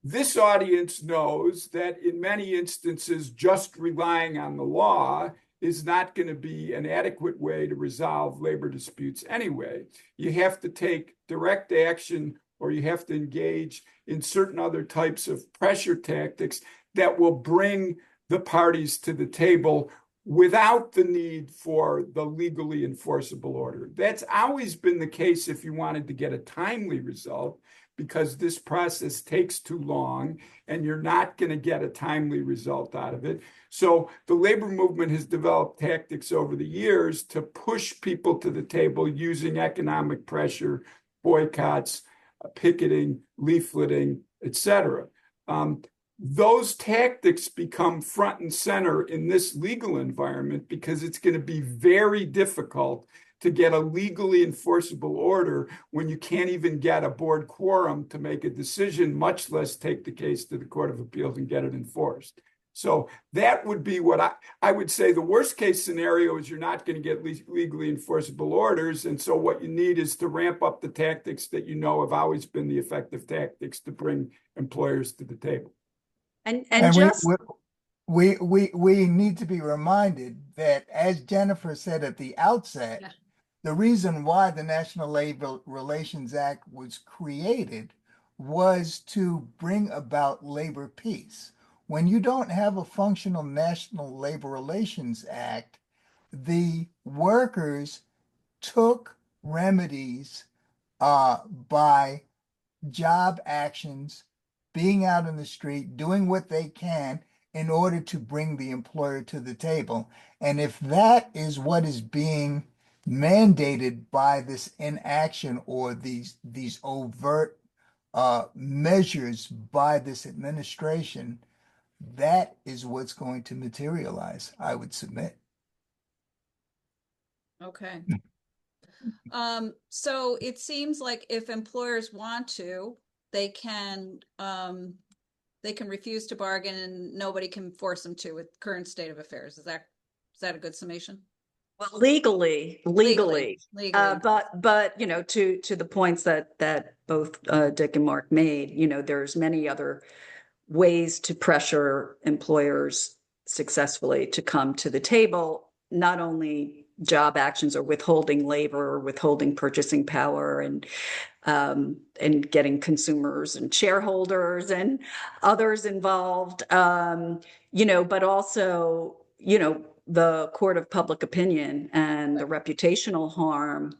this audience knows that in many instances, just relying on the law is not going to be an adequate way to resolve labor disputes anyway. You have to take direct action, or you have to engage in certain other types of pressure tactics that will bring the parties to the table without the need for the legally enforceable order. That's always been the case if you wanted to get a timely result, because this process takes too long and you're not going to get a timely result out of it. So the labor movement has developed tactics over the years to push people to the table using economic pressure, boycotts, picketing, leafleting, etc. Those tactics become front and center in this legal environment because it's going to be very difficult to get a legally enforceable order when you can't even get a board quorum to make a decision, much less take the case to the Court of Appeals and get it enforced. So that would be what I would say the worst case scenario is you're not going to get legally enforceable orders. And so what you need is to ramp up the tactics that you know have always been the effective tactics to bring employers to the table. And just we need to be reminded that, as Jennifer said at the outset, the reason why the National Labor Relations Act was created was to bring about labor peace. When you don't have a functional National Labor Relations Act, the workers took remedies by job actions, being out in the street, doing what they can in order to bring the employer to the table. And if that is what is being mandated by this inaction or these overt measures by this administration, that is what's going to materialize, I would submit. Okay. So it seems like if employers want to, they can refuse to bargain and nobody can force them to with current state of affairs. Is that a good summation? Well, legally. But you know, to the points that both Dick and Mark made, you know, there's many other ways to pressure employers successfully to come to the table, not only job actions or withholding labor or withholding purchasing power and getting consumers and shareholders and others involved, but also, the court of public opinion and the reputational harm.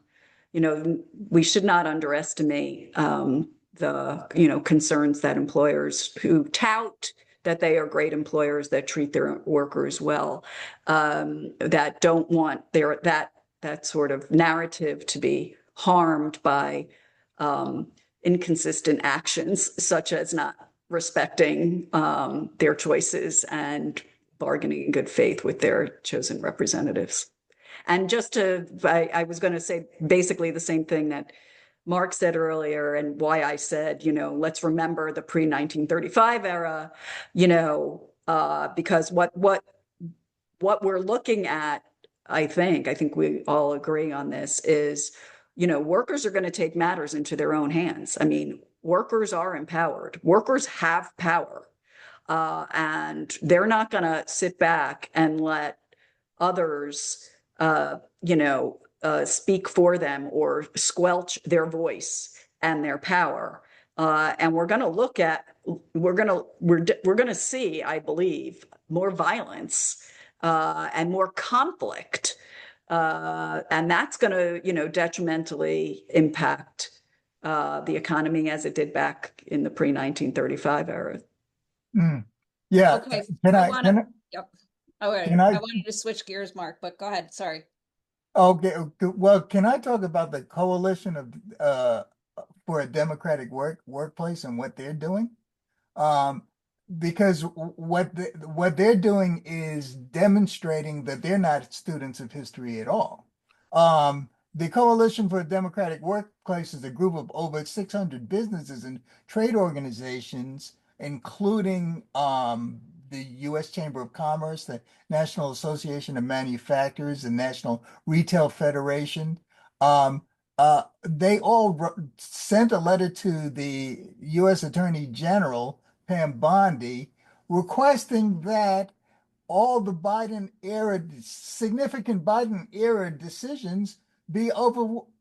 We should not underestimate the, concerns that employers who tout that they are great employers that treat their workers well, that don't want that sort of narrative to be harmed by inconsistent actions, such as not respecting their choices and bargaining in good faith with their chosen representatives. And I was going to say basically the same thing that Mark said earlier, and why I said, let's remember the pre-1935 era, because what we're looking at, I think we all agree on this, is, workers are going to take matters into their own hands. I mean, workers are empowered. Workers have power, and they're not going to sit back and let others, speak for them or squelch their voice and their power. And we're going to see, I believe, more violence and more conflict. And that's going to, detrimentally impact the economy as it did back in the pre-1935 era. Yeah. Okay. Yep. All right. I wanted to switch gears, Mark, but go ahead. Sorry. Okay. Well, can I talk about the coalition for a democratic workplace and what they're doing? Because what they're doing is demonstrating that they're not students of history at all. The Coalition for a Democratic Workplace is a group of over 600 businesses and trade organizations, including the U.S. Chamber of Commerce, the National Association of Manufacturers, the National Retail Federation. They all sent a letter to the U.S. Attorney General, Pam Bondi, requesting that all the significant Biden era decisions be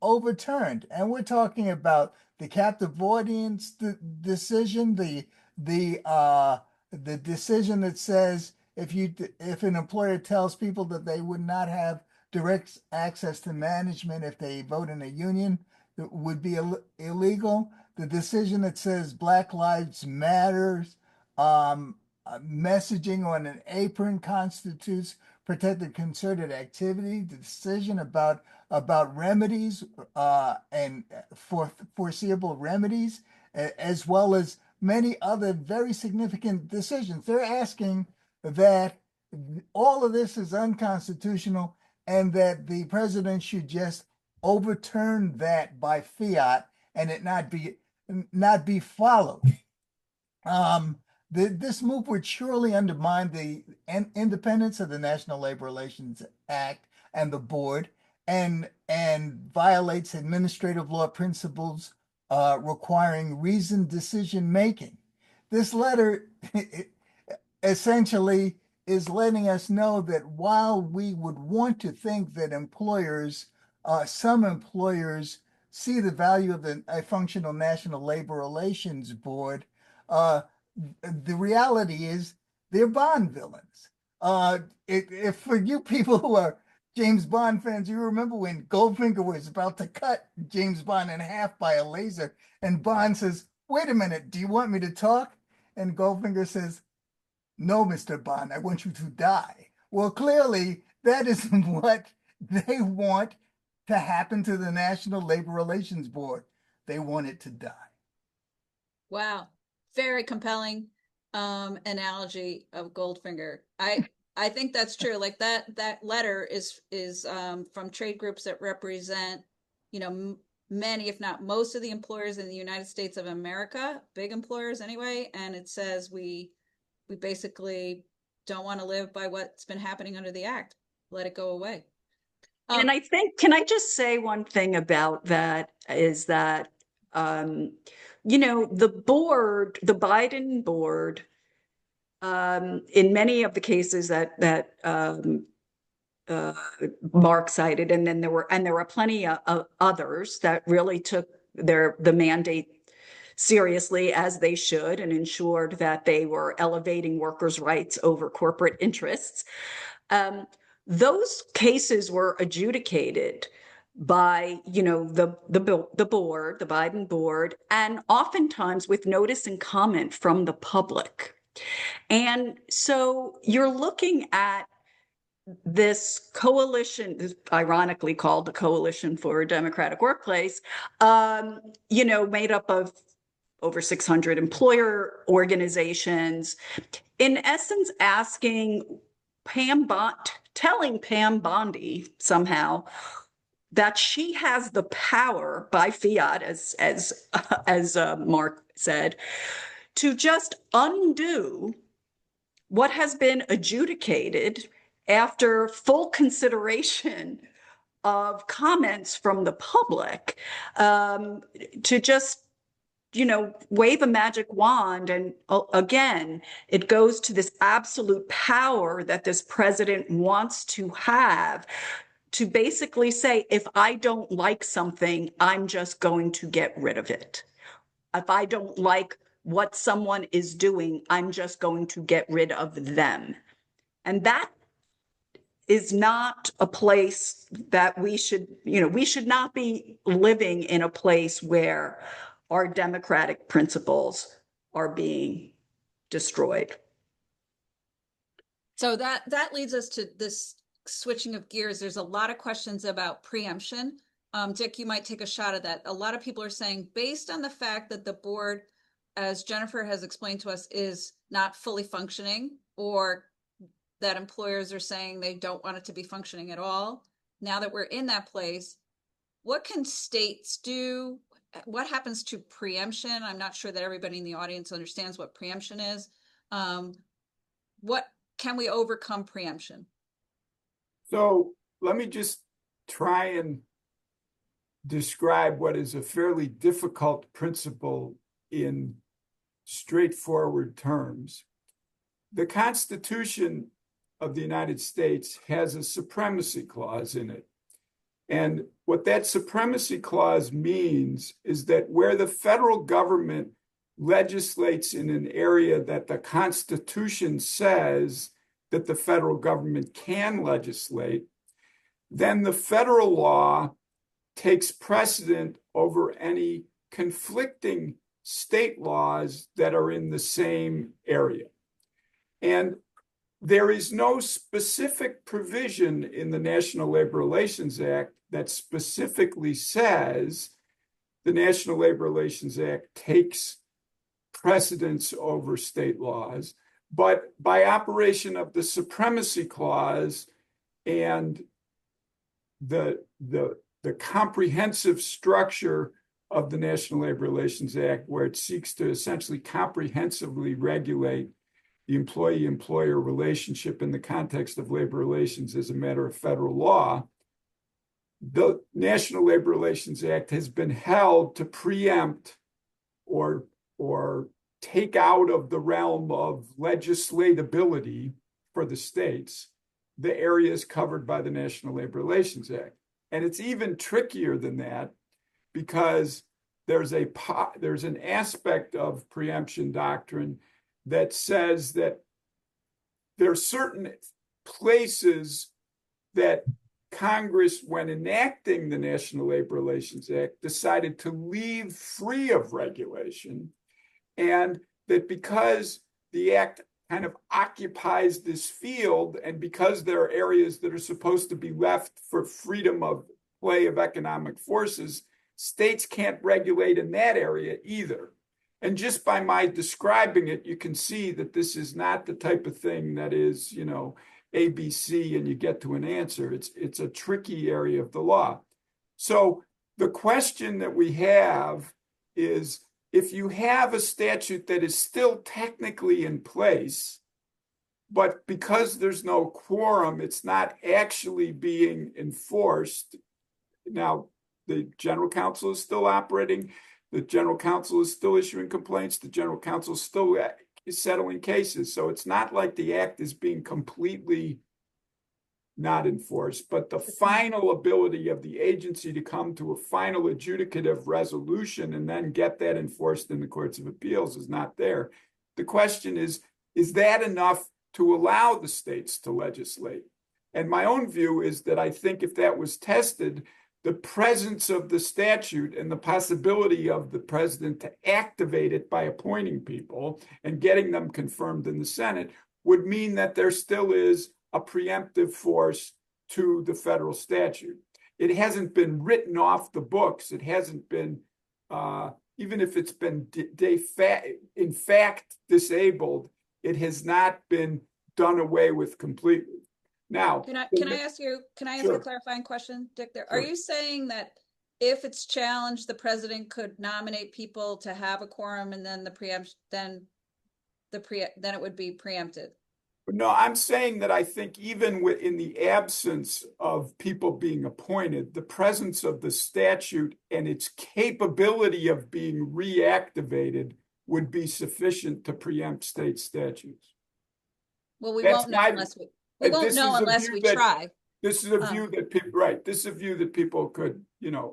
overturned. And we're talking about the captive audience decision, the decision that says if an employer tells people that they would not have direct access to management if they vote in a union, that would be illegal. The decision that says Black Lives Matters, messaging on an apron constitutes protected concerted activity. The decision about remedies and foreseeable remedies, as well as many other very significant decisions. They're asking that all of this is unconstitutional and that the president should just overturn that by fiat and it not be followed. This move would surely undermine the independence of the National Labor Relations Act and the board, and violates administrative law principles requiring reasoned decision making. This letter essentially is letting us know that while we would want to think that some employers see the value of a functional National Labor Relations Board, the reality is they're Bond villains. If for you people who are James Bond fans, you remember when Goldfinger was about to cut James Bond in half by a laser, and Bond says, "Wait a minute, do you want me to talk?" And Goldfinger says, "No, Mr. Bond, I want you to die." Well, clearly that is what they want to happen to the National Labor Relations Board. They want it to die. Wow. Very compelling analogy of Goldfinger. I think that's true. Like that letter is from trade groups that represent, many, if not most of the employers in the United States of America, big employers anyway. And it says we basically don't want to live by what's been happening under the act. Let it go away. And I think, can I just say one thing about that is that, the board, the Biden board, in many of the cases that Mark cited, and then there were plenty of others that really took the mandate seriously, as they should, and ensured that they were elevating workers' rights over corporate interests. Those cases were adjudicated by, the board, the Biden board, and oftentimes with notice and comment from the public. And so you're looking at this coalition, ironically called the Coalition for a Democratic Workplace, made up of over 600 employer organizations, in essence asking telling Pam Bondi somehow that she has the power by fiat, as Mark said, to just undo what has been adjudicated after full consideration of comments from the public, to just wave a magic wand. And again, it goes to this absolute power that this president wants to have, to basically say, if I don't like something, I'm just going to get rid of it. If I don't like what someone is doing, I'm just going to get rid of them. And that is not a place that we should not be living in a place where our democratic principles are being destroyed. So that leads us to this switching of gears. There's a lot of questions about preemption. Dick, you might take a shot at that. A lot of people are saying, based on the fact that the board, as Jennifer has explained to us, is not fully functioning, or that employers are saying they don't want it to be functioning at all. Now that we're in that place, what can states do? What happens to preemption? I'm not sure that everybody in the audience understands what preemption is. What can we overcome preemption? So let me just try and describe what is a fairly difficult principle in straightforward terms. The Constitution of the United States has a supremacy clause in it. And what that supremacy clause means is that where the federal government legislates in an area that the Constitution says that the federal government can legislate, then the federal law takes precedent over any conflicting state laws that are in the same area. And there is no specific provision in the National Labor Relations Act that specifically says the National Labor Relations Act takes precedence over state laws, but by operation of the supremacy clause and the comprehensive structure of the National Labor Relations Act, where it seeks to essentially comprehensively regulate the employee-employer relationship in the context of labor relations as a matter of federal law, the National Labor Relations Act has been held to preempt or take out of the realm of legislatability for the states the areas covered by the National Labor Relations Act. And it's even trickier than that, because there's an aspect of preemption doctrine that says that there are certain places that Congress, when enacting the National Labor Relations Act, decided to leave free of regulation, and that because the act kind of occupies this field, and because there are areas that are supposed to be left for freedom of play of economic forces, states can't regulate in that area either. And just by my describing it, you can see that this is not the type of thing that is, ABC and you get to an answer. It's a tricky area of the law. So the question that we have is, if you have a statute that is still technically in place, but because there's no quorum, it's not actually being enforced. Now, the General Counsel is still operating. The General Counsel is still issuing complaints. The General Counsel is still settling cases. So it's not like the act is being completely not enforced, but the final ability of the agency to come to a final adjudicative resolution and then get that enforced in the courts of appeals is not there. The question is that enough to allow the states to legislate? And my own view is that I think if that was tested, the presence of the statute and the possibility of the president to activate it by appointing people and getting them confirmed in the Senate would mean that there still is a preemptive force to the federal statute. It hasn't been written off the books. It hasn't been, even if it's been in fact disabled, it has not been done away with completely. Now, can I ask you Sure. a clarifying question, Dick? There, Sure. are you saying that if it's challenged, the president could nominate people to have a quorum, and then then it would be preempted? No, I'm saying that I think even in the absence of people being appointed, the presence of the statute and its capability of being reactivated would be sufficient to preempt state statutes. Well, we That's won't know my- unless we won't this know is a unless view we that- try. This is a view that people, right? This is a view that people could,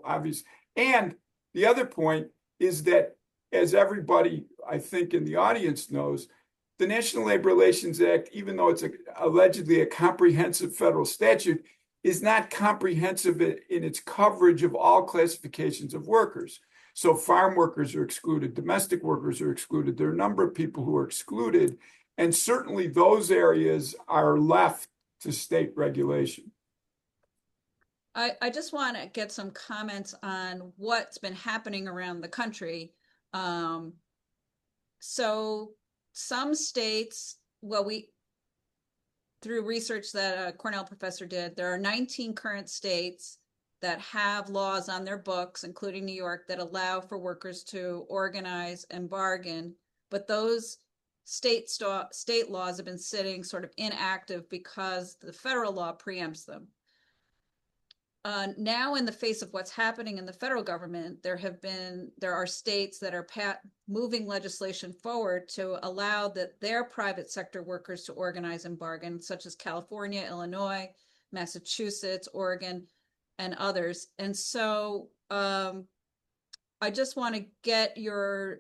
obviously. And the other point is that, as everybody, I think, in the audience knows, the National Labor Relations Act, even though it's allegedly a comprehensive federal statute, is not comprehensive in its coverage of all classifications of workers. So farm workers are excluded, domestic workers are excluded. There are a number of people who are excluded, and certainly those areas are left to state regulation. I just want to get some comments on what's been happening around the country. So some states, through research that a Cornell professor did, there are 19 current states that have laws on their books, including New York, that allow for workers to organize and bargain. But those state laws have been sitting sort of inactive because the federal law preempts them. Now, in the face of what's happening in the federal government, there are states that are moving legislation forward to allow their private sector workers to organize and bargain, such as California, Illinois, Massachusetts, Oregon, and others. And so I just want to get your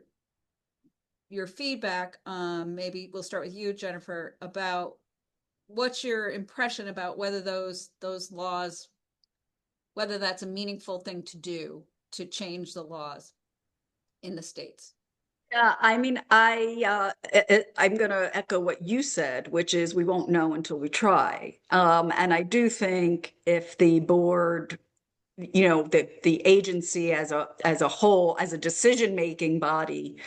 feedback. Maybe we'll start with you, Jennifer, about what's your impression about whether those laws, whether that's a meaningful thing to do to change the laws in the states. Yeah, I mean, I'm going to echo what you said, which is we won't know until we try. And I do think if the board, the agency as a whole, as a decision-making body,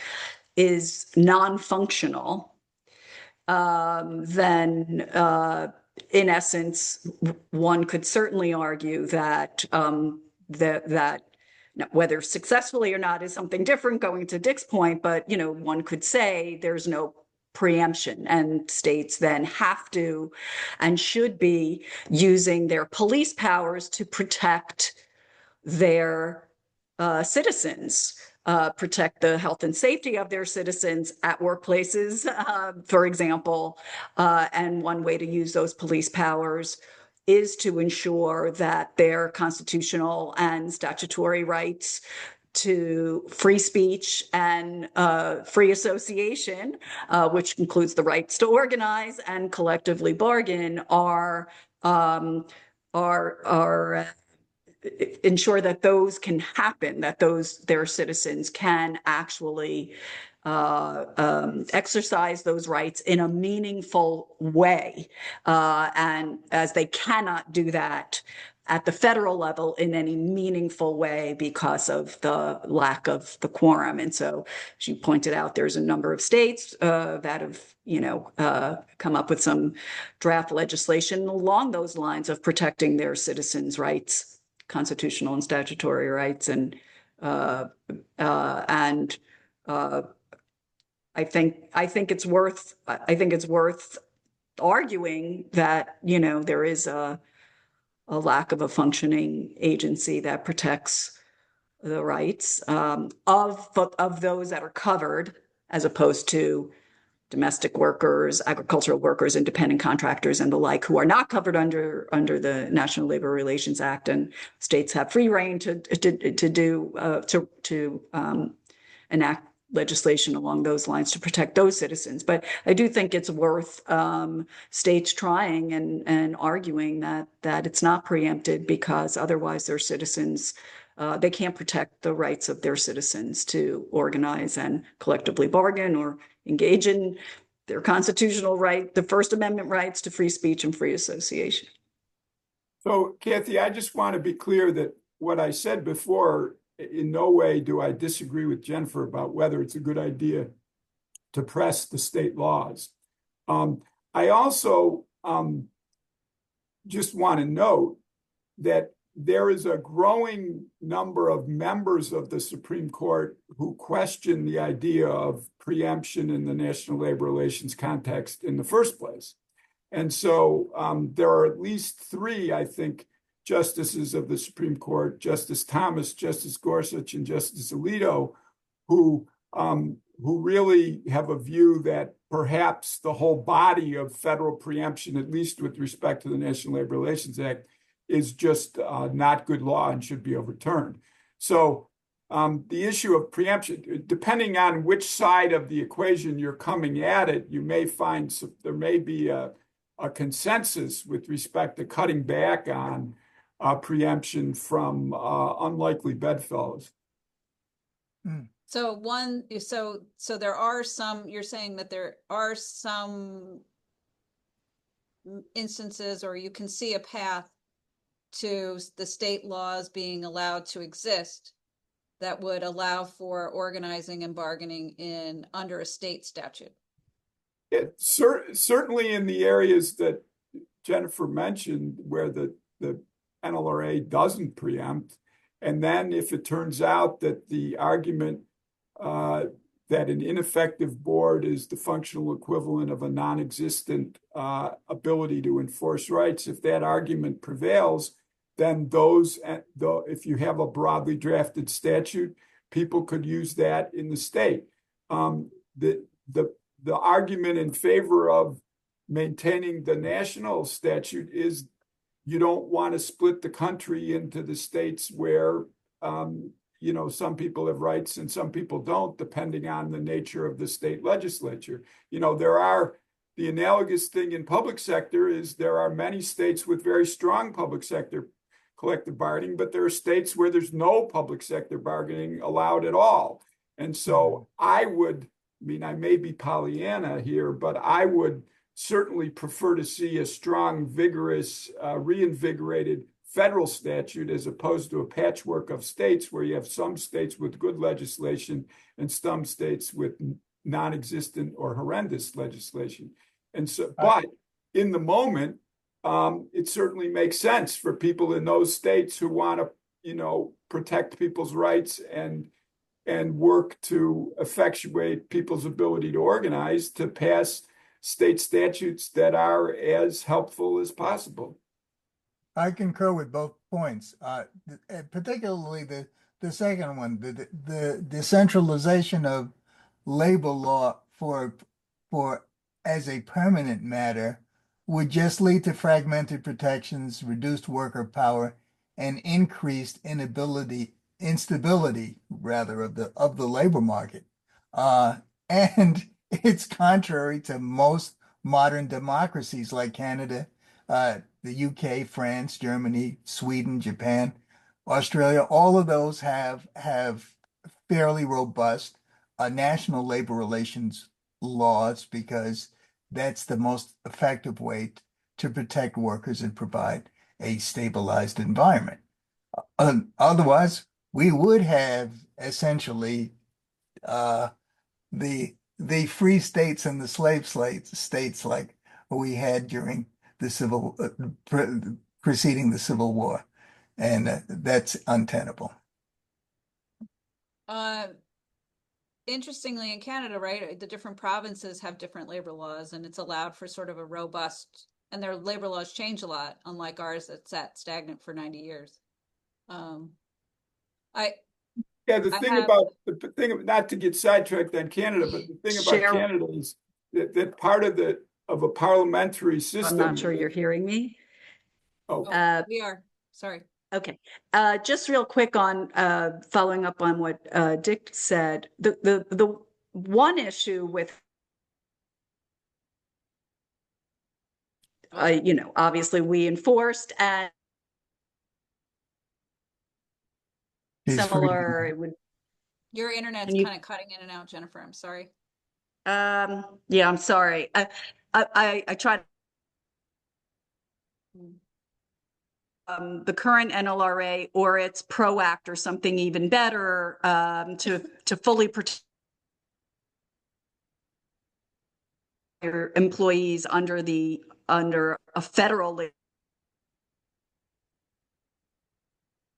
is non-functional, then in essence, one could certainly argue that that whether successfully or not is something different, going to Dick's point, but one could say there's no preemption, and states then have to and should be using their police powers to protect their citizens. Protect the health and safety of their citizens at workplaces, for example. And one way to use those police powers is to ensure that their constitutional and statutory rights to free speech and free association, which includes the rights to organize and collectively bargain, are ensure that those can happen, that their citizens can actually exercise those rights in a meaningful way. And as they cannot do that at the federal level in any meaningful way because of the lack of the quorum. And so, as you pointed out, there's a number of states that have, come up with some draft legislation along those lines of protecting their citizens' rights, constitutional and statutory rights, and I think it's worth arguing that there is a lack of a functioning agency that protects the rights of those that are covered, as opposed to domestic workers, agricultural workers, independent contractors, and the like, who are not covered under the National Labor Relations Act, and states have free reign to enact legislation along those lines to protect those citizens. But I do think it's worth states trying and arguing that it's not preempted, because otherwise their citizens, they can't protect the rights of their citizens to organize and collectively bargain or engage in their constitutional right, the First Amendment rights to free speech and free association. So, Kathy, I just want to be clear that what I said before, in no way do I disagree with Jennifer about whether it's a good idea to press the state laws. I also just want to note that there is a growing number of members of the Supreme Court who question the idea of preemption in the National Labor Relations context in the first place. And so there are at least three, I think, justices of the Supreme Court, Justice Thomas, Justice Gorsuch, and Justice Alito, who really have a view that perhaps the whole body of federal preemption, at least with respect to the National Labor Relations Act, is just not good law and should be overturned. So the issue of preemption, depending on which side of the equation you're coming at it, you may find there may be a consensus with respect to cutting back on preemption from unlikely bedfellows. So there are some, you're saying that there are some instances, or you can see a path to the state laws being allowed to exist that would allow for organizing and bargaining under a state statute. Certainly in the areas that Jennifer mentioned, where the NLRA doesn't preempt, and then if it turns out that the argument that an ineffective board is the functional equivalent of a non-existent ability to enforce rights, if that argument prevails, then if you have a broadly drafted statute, people could use that in the state. The argument in favor of maintaining the national statute is you don't want to split the country into the states where some people have rights and some people don't, depending on the nature of the state legislature. The analogous thing in public sector is there are many states with very strong public sector collective bargaining, but there are states where there's no public sector bargaining allowed at all. And so I may be Pollyanna here, but I would certainly prefer to see a strong, vigorous, reinvigorated federal statute as opposed to a patchwork of states where you have some states with good legislation and some states with non-existent or horrendous legislation. And so, but in the moment, it certainly makes sense for people in those states who want to, protect people's rights and work to effectuate people's ability to organize, to pass state statutes that are as helpful as possible. I concur with both points, particularly the second one, the decentralization of labor law for as a permanent matter would just lead to fragmented protections, reduced worker power, and increased instability rather of the labor market. And it's contrary to most modern democracies like Canada, the UK, France, Germany, Sweden, Japan, Australia. All of those have fairly robust national labor relations laws, because that's the most effective way to protect workers and provide a stabilized environment. Otherwise, we would have essentially the free states and the slave states like we had during the preceding the Civil War, and that's untenable. Interestingly, in Canada, right, the different provinces have different labor laws, and it's allowed for sort of a robust, and their labor laws change a lot, unlike ours that's sat stagnant for 90 years. The thing, not to get sidetracked on Canada, but the thing about Canada is that part of a parliamentary I'm system. not sure you're hearing me. Oh, We are. Sorry. Okay. Just real quick on following up on what Dick said. The one issue with obviously we enforced and He's similar. freezing. It would. Your internet's Can you- kind of cutting in and out, Jennifer. I'm sorry. Yeah, I'm sorry. I tried. The current NLRA or its PRO Act or something even better to fully protect your employees under a federal law.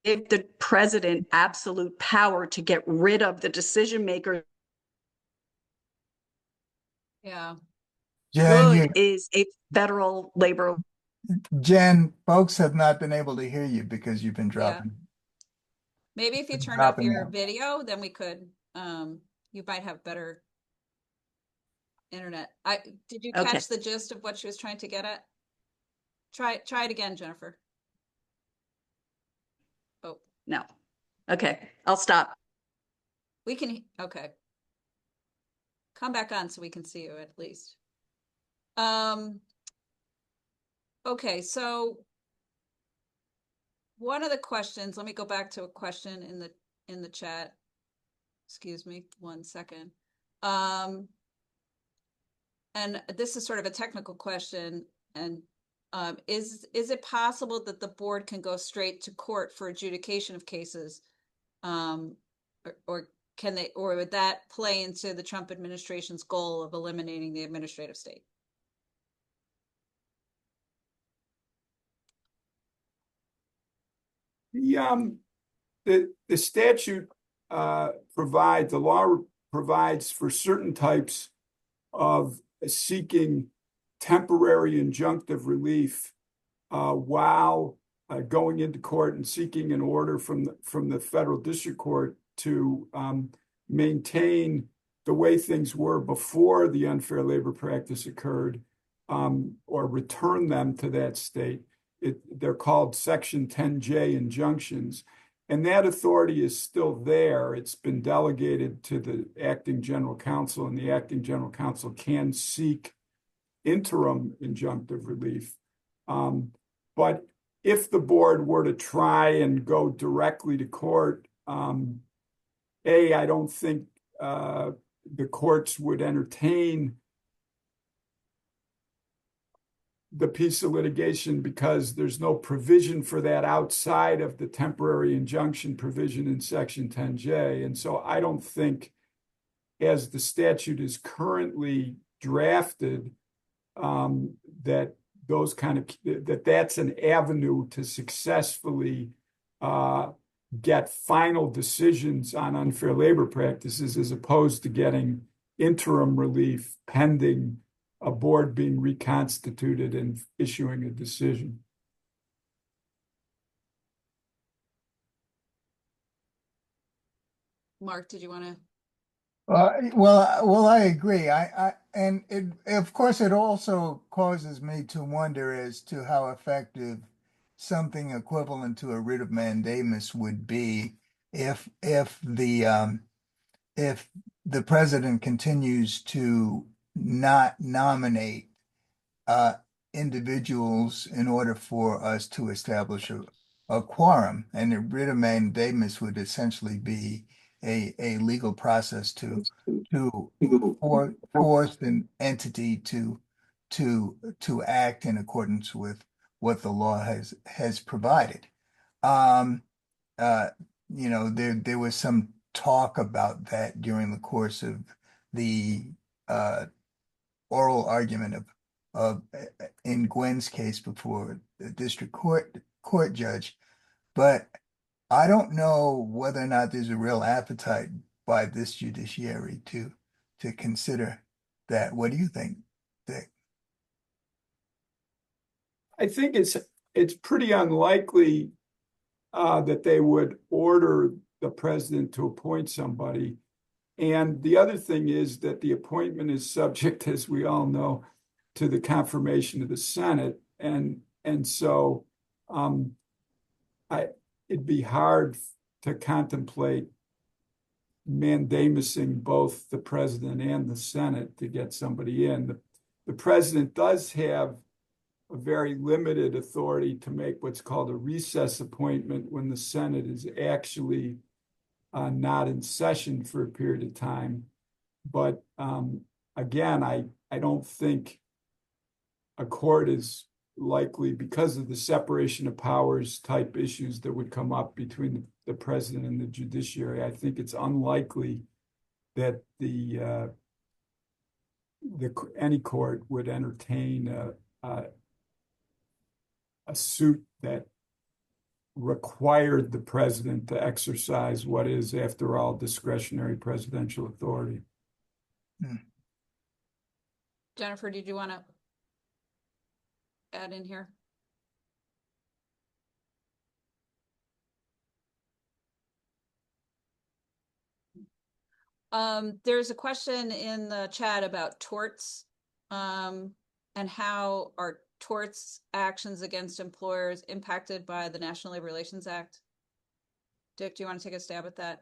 Give the president absolute power to get rid of the decision maker. Yeah. Jen, Is a federal labor. Jen, folks have not been able to hear you because you've been Yeah. dropping. Maybe if you turned off Dropping your out. video, then we could, you might have better internet. Did you Okay. catch the gist of what she was trying to get at? Try it again, Jennifer. Oh, No. Okay, I'll stop. we can, okay. Come back on so we can see you at least. Okay, so one of the questions, let me go back to a question in the chat. Excuse me, 1 second. And this is sort of a technical question. And is it possible that the board can go straight to court for adjudication of cases? Or can they, or would that play into the Trump administration's goal of eliminating the administrative state? The statute the law provides for certain types of seeking temporary injunctive relief while going into court and seeking an order from the federal district court to maintain the way things were before the unfair labor practice occurred, or return them to that state. They're called Section 10J injunctions. And that authority is still there. It's been delegated to the acting general counsel, and the acting general counsel can seek interim injunctive relief. But if the board were to try and go directly to court, I don't think the courts would entertain the piece of litigation because there's no provision for that outside of the temporary injunction provision in Section 10J. And so I don't think, as the statute is currently drafted, that that's an avenue to successfully get final decisions on unfair labor practices, as opposed to getting interim relief pending a board being reconstituted and issuing a decision. Mark, did you want to? Well, I agree. And of course, it also causes me to wonder as to how effective something equivalent to a writ of mandamus would be if the president continues to not nominate individuals in order for us to establish a quorum. And a writ of mandamus would essentially be a legal process to force an entity to act in accordance with what the law has provided. There was some talk about that during the course of the oral argument of in Gwen's case before the district court judge, but I don't know whether or not there's a real appetite by this judiciary to consider that. What do you think, Dick? I think it's pretty unlikely that they would order the president to appoint somebody. And the other thing is that the appointment is subject, as we all know, to the confirmation of the Senate. And so it'd be hard to contemplate mandamusing both the president and the Senate to get somebody in. The president does have a very limited authority to make what's called a recess appointment when the Senate is actually not in session for a period of time. But again, I don't think a court is likely, because of the separation of powers type issues that would come up between the president and the judiciary. I think it's unlikely that any court would entertain a suit that required the president to exercise what is, after all, discretionary presidential authority. Jennifer, did you want to add in here? There's a question in the chat about torts, and how are torts actions against employers impacted by the National Labor Relations Act? Dick, do you want to take a stab at that?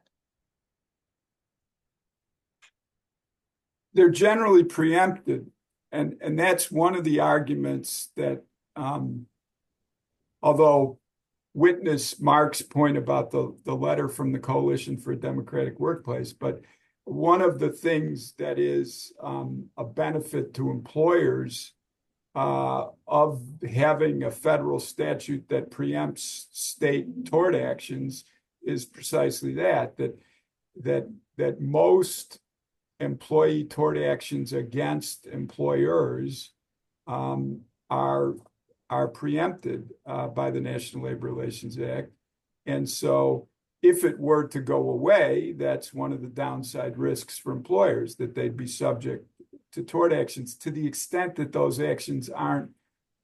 They're generally preempted. And that's one of the arguments that, although witness Mark's point about the letter from the Coalition for a Democratic Workplace, but one of the things that is a benefit to employers of having a federal statute that preempts state tort actions is precisely that most employee tort actions against employers are preempted by the National Labor Relations Act. And so if it were to go away, that's one of the downside risks for employers, that they'd be subject to tort actions to the extent that those actions aren't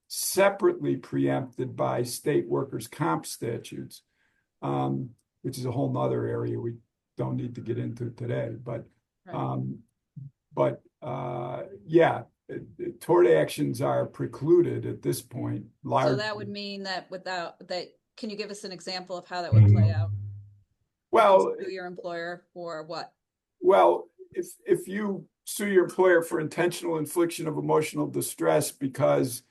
separately preempted by state workers' comp statutes, which is a whole nother area we don't need to get into today. But yeah, tort actions are precluded at this point. So that would mean that without that, can you give us an example of how that would play out? Well, sue your employer for what? Well, if you sue your employer for intentional infliction of emotional distress because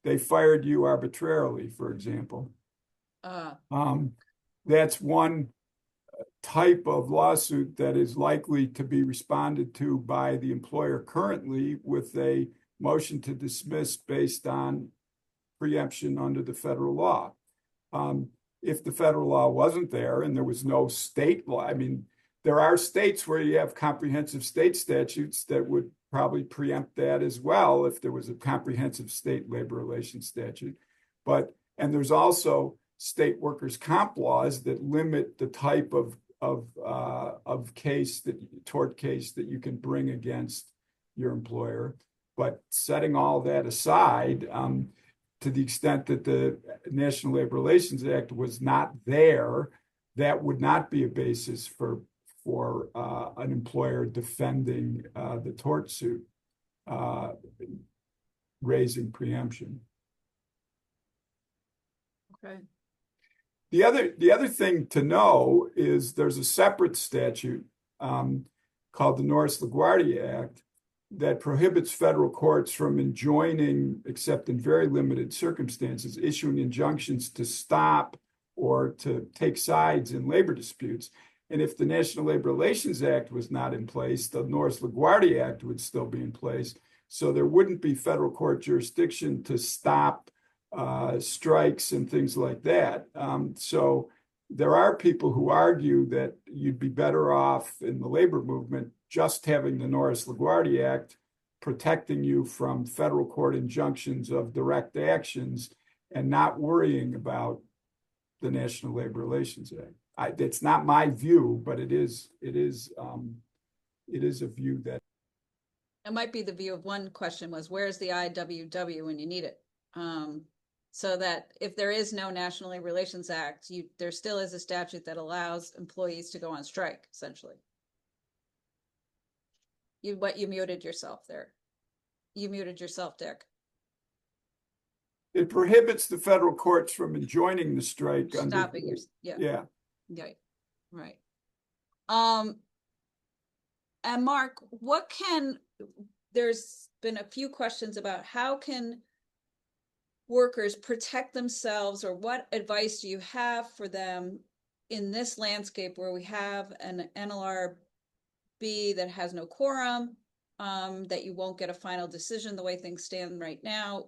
they fired you arbitrarily, for example, that's one type of lawsuit that is likely to be responded to by the employer currently with a motion to dismiss based on preemption under the federal law. If the federal law wasn't there and there was no state law, I mean, there are states where you have comprehensive state statutes that would probably preempt that as well if there was a comprehensive state labor relations statute. And there's also state workers' comp laws that limit the type of tort case that you can bring against your employer. But setting all that aside, to the extent that the National Labor Relations Act was not there, that would not be a basis for an employer defending the tort suit, raising preemption. Okay. The other thing to know is there's a separate statute called the Norris-LaGuardia Act that prohibits federal courts from enjoining, except in very limited circumstances, issuing injunctions to stop or to take sides in labor disputes. And if the National Labor Relations Act was not in place, the Norris-LaGuardia Act would still be in place. So there wouldn't be federal court jurisdiction to stop strikes and things like that. So there are people who argue that you'd be better off in the labor movement just having the Norris-LaGuardia Act protecting you from federal court injunctions of direct actions and not worrying about the National Labor Relations Act. It's not my view, but it is a view that. It might be the view of one question was, where's the IWW when you need it? So that if there is no National Labor Relations Act, there still is a statute that allows employees to go on strike, essentially. You muted yourself there. You muted yourself, Dick. It prohibits the federal courts from enjoining the strike. Stopping your, Yeah. Right. And Mark, there's been a few questions about how can workers protect themselves, or what advice do you have for them in this landscape where we have an NLRB that has no quorum, that you won't get a final decision the way things stand right now?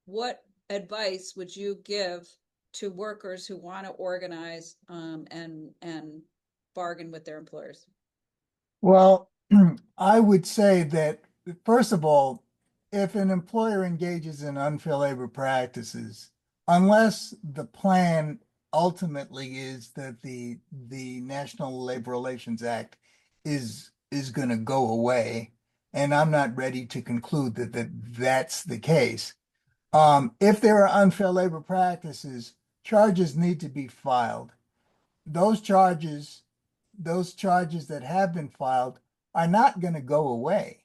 What advice would you give to workers who want to organize and bargain with their employers? Well, I would say that, first of all, if an employer engages in unfair labor practices, unless the plan ultimately is that the National Labor Relations Act is going to go away, and I'm not ready to conclude that's the case. If there are unfair labor practices, charges need to be filed. Those charges that have been filed are not going to go away.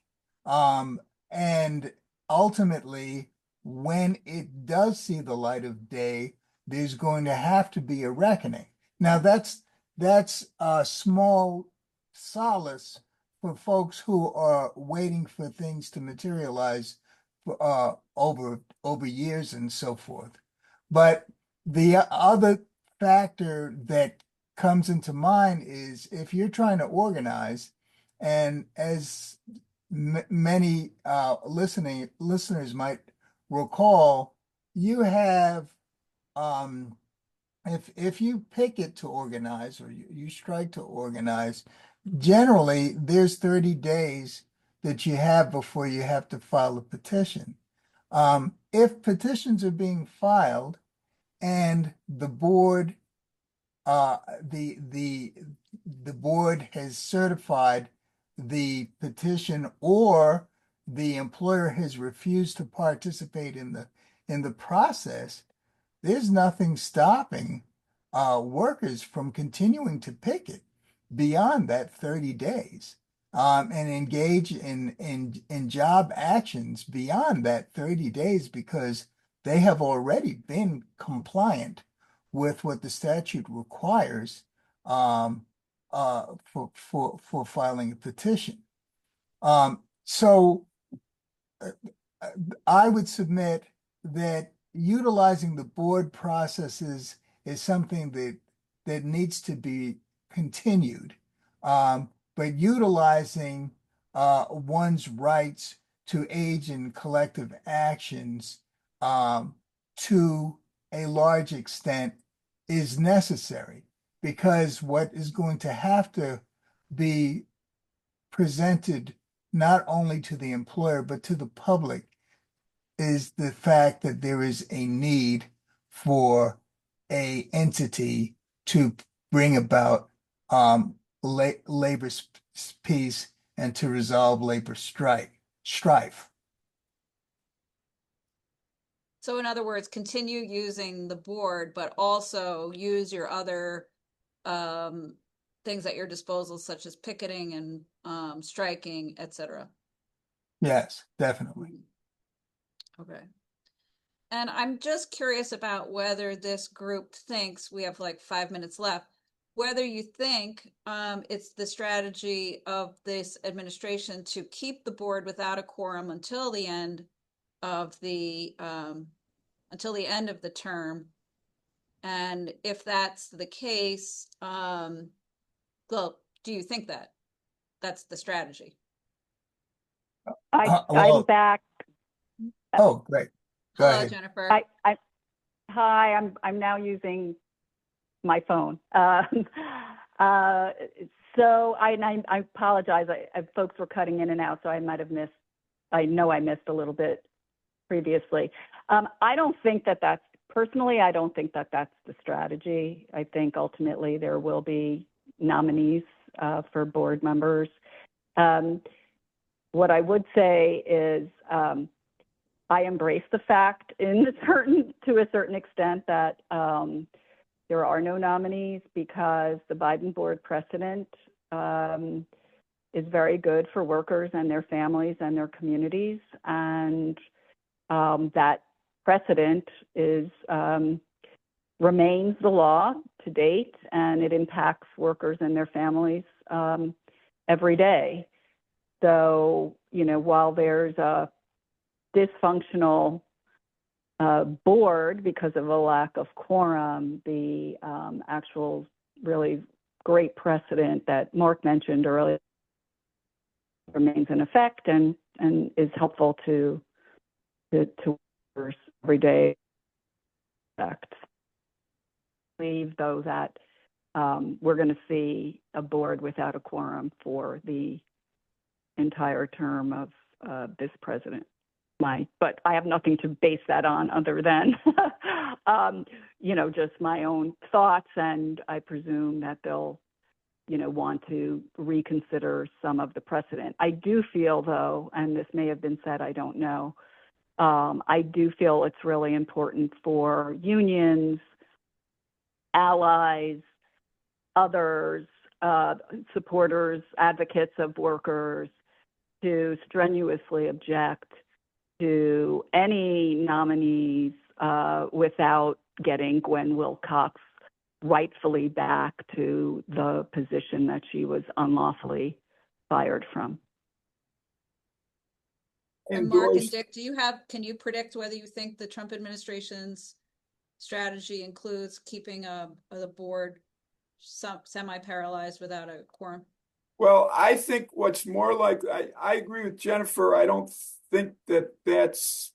And ultimately, when it does see the light of day, there's going to have to be a reckoning. Now, that's a small solace for folks who are waiting for things to materialize over years and so forth. But the other factor that comes into mind is if you're trying to organize, and as many listeners might recall, you have if you picket to organize, or you strike to organize, generally there's 30 days that you have before you have to file a petition. If petitions are being filed and the board the board has certified the petition, or the employer has refused to participate in the process, there's nothing stopping workers from continuing to picket beyond that 30 days, and engage in job actions beyond that 30 days, because they have already been compliant with what the statute requires for filing a petition. So I would submit that utilizing the board processes is something that needs to be continued. But utilizing one's rights to age in collective actions to a large extent is necessary, because what is going to have to be presented not only to the employer but to the public is the fact that there is a need for a entity to bring about labor peace and to resolve labor strife. So in other words, continue using the board, but also use your other things at your disposal, such as picketing and striking, etc. Yes, definitely. Okay. And I'm just curious about whether this group thinks, we have like 5 minutes left, whether you think it's the strategy of this administration to keep the board without a quorum until the end of the term. And if that's the case, well, do you think that that's the strategy? I'm back. Oh, great. Go Hello, ahead. Jennifer. Hi, I'm now using my phone. So I apologize. Folks were cutting in and out, so I might have missed. I know I missed a little bit previously. I don't think that's personally. I don't think that's the strategy. I think ultimately there will be nominees for board members. What I would say is I embrace the fact to a certain extent that there are no nominees, because the Biden board precedent is very good for workers and their families and their communities, and that precedent is remains the law to date, and it impacts workers and their families every day. So, while there's a dysfunctional board because of a lack of quorum, the actual really great precedent that Mark mentioned earlier remains in effect and is helpful to workers every day. I believe, though, that we're going to see a board without a quorum for the entire term of this president. But I have nothing to base that on other than, just my own thoughts, and I presume that they'll, want to reconsider some of the precedent. I do feel, though, and this may have been said, I don't know, I do feel it's really important for unions, allies, others, supporters, advocates of workers, to strenuously object to any nominees without getting Gwen Wilcox rightfully back to the position that she was unlawfully fired from. And Mark and Dick, can you predict whether you think the Trump administration's strategy includes keeping the board semi-paralyzed without a quorum? Well, I think what's more likely, I agree with Jennifer. I don't think that that's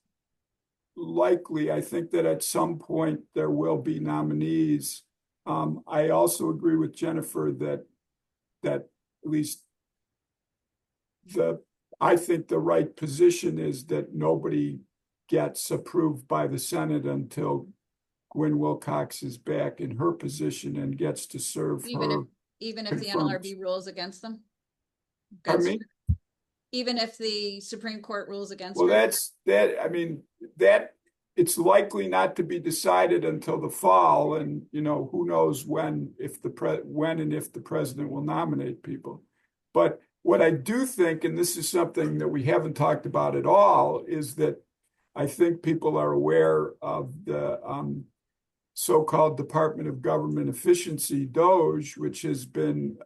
likely. I think that at some point there will be nominees. I also agree with Jennifer that at least I think the right position is that nobody gets approved by the Senate until Gwen Wilcox is back in her position and gets to serve even if the NLRB rules against them? Pardon me? Even if the Supreme Court rules against her? Well, that it's likely not to be decided until the fall, and who knows when and if the president will nominate people. But what I do think, and this is something that we haven't talked about at all, is that I think people are aware of the so-called Department of Government Efficiency, DOGE, which has been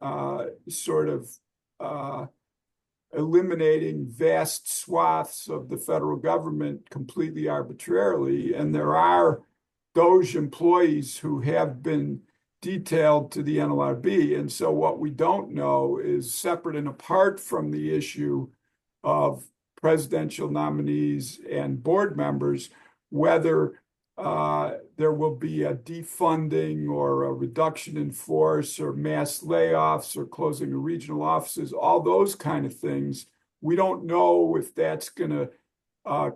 eliminating vast swaths of the federal government completely arbitrarily. And there are DOGE employees who have been detailed to the NLRB. And so what we don't know is, separate and apart from the issue of presidential nominees and board members, whether there will be a defunding or a reduction in force or mass layoffs or closing of regional offices, all those kind of things. We don't know if that's going to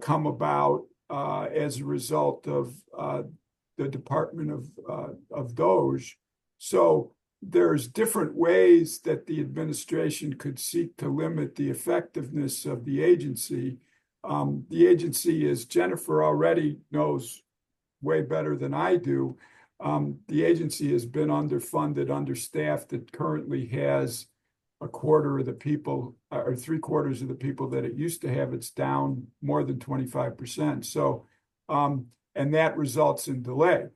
come about as a result of the Department of DOGE. So there's different ways that the administration could seek to limit the effectiveness of the agency. The agency, as Jennifer already knows way better than I do, the agency has been underfunded, understaffed. It currently has a quarter of the people, or 3/4 of the people that it used to have. It's down more than 25%. So, and that results in delay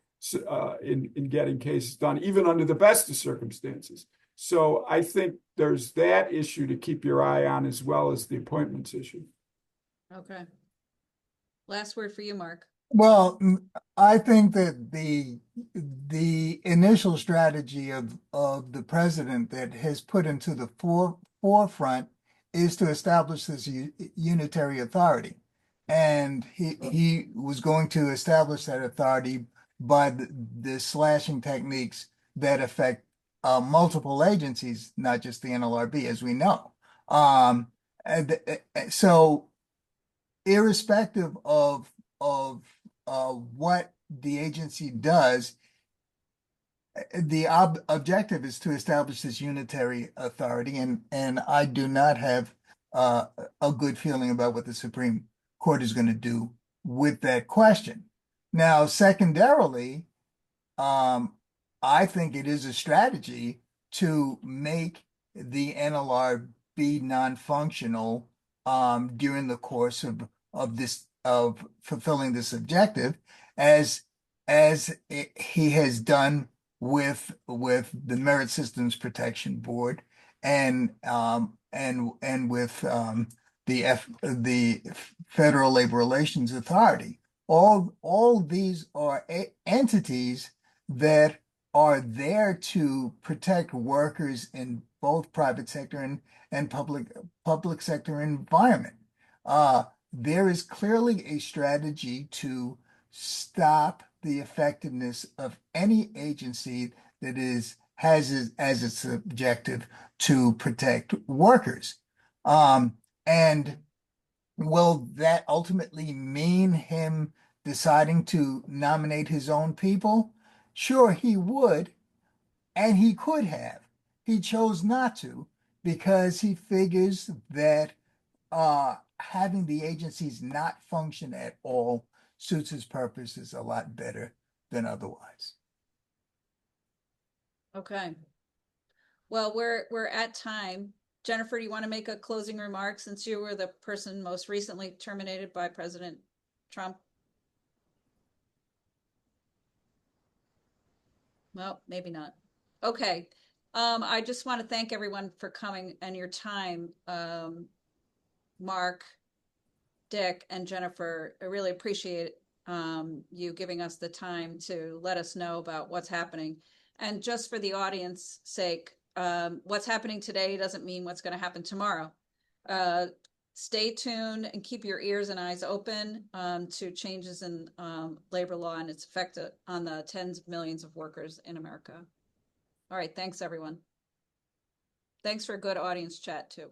in getting cases done, even under the best of circumstances. So I think there's that issue to keep your eye on, as well as the appointments issue. Okay. Last word for you, Mark. Well, I think that the initial strategy of the president that has put into the forefront is to establish this unitary authority. And he was going to establish that authority by the slashing techniques that affect multiple agencies, not just the NLRB, as we know. So irrespective of what the agency does, the objective is to establish this unitary authority, and I do not have a good feeling about what the Supreme Court is going to do with that question. Now, secondarily, I think it is a strategy to make the NLRB be non-functional during the course of fulfilling this objective, as he has done with the Merit Systems Protection Board and with the Federal Labor Relations Authority. All these are entities that are there to protect workers in both private sector and public sector environment. There is clearly a strategy to stop the effectiveness of any agency that has as its objective to protect workers. And will that ultimately mean him deciding to nominate his own people? Sure, he would, and he could have. He chose not to because he figures that having the agencies not function at all suits his purposes a lot better than otherwise. Okay. Well, we're at time. Jennifer, do you want to make a closing remark since you were the person most recently terminated by President Trump? Well, maybe not. Okay. I just want to thank everyone for coming and your time. Mark, Dick, and Jennifer, I really appreciate you giving us the time to let us know about what's happening. And just for the audience sake, what's happening today doesn't mean what's going to happen tomorrow. Stay tuned and keep your ears and eyes open to changes in labor law and its effect on the tens of millions of workers in America. All right, thanks everyone. Thanks for a good audience chat too.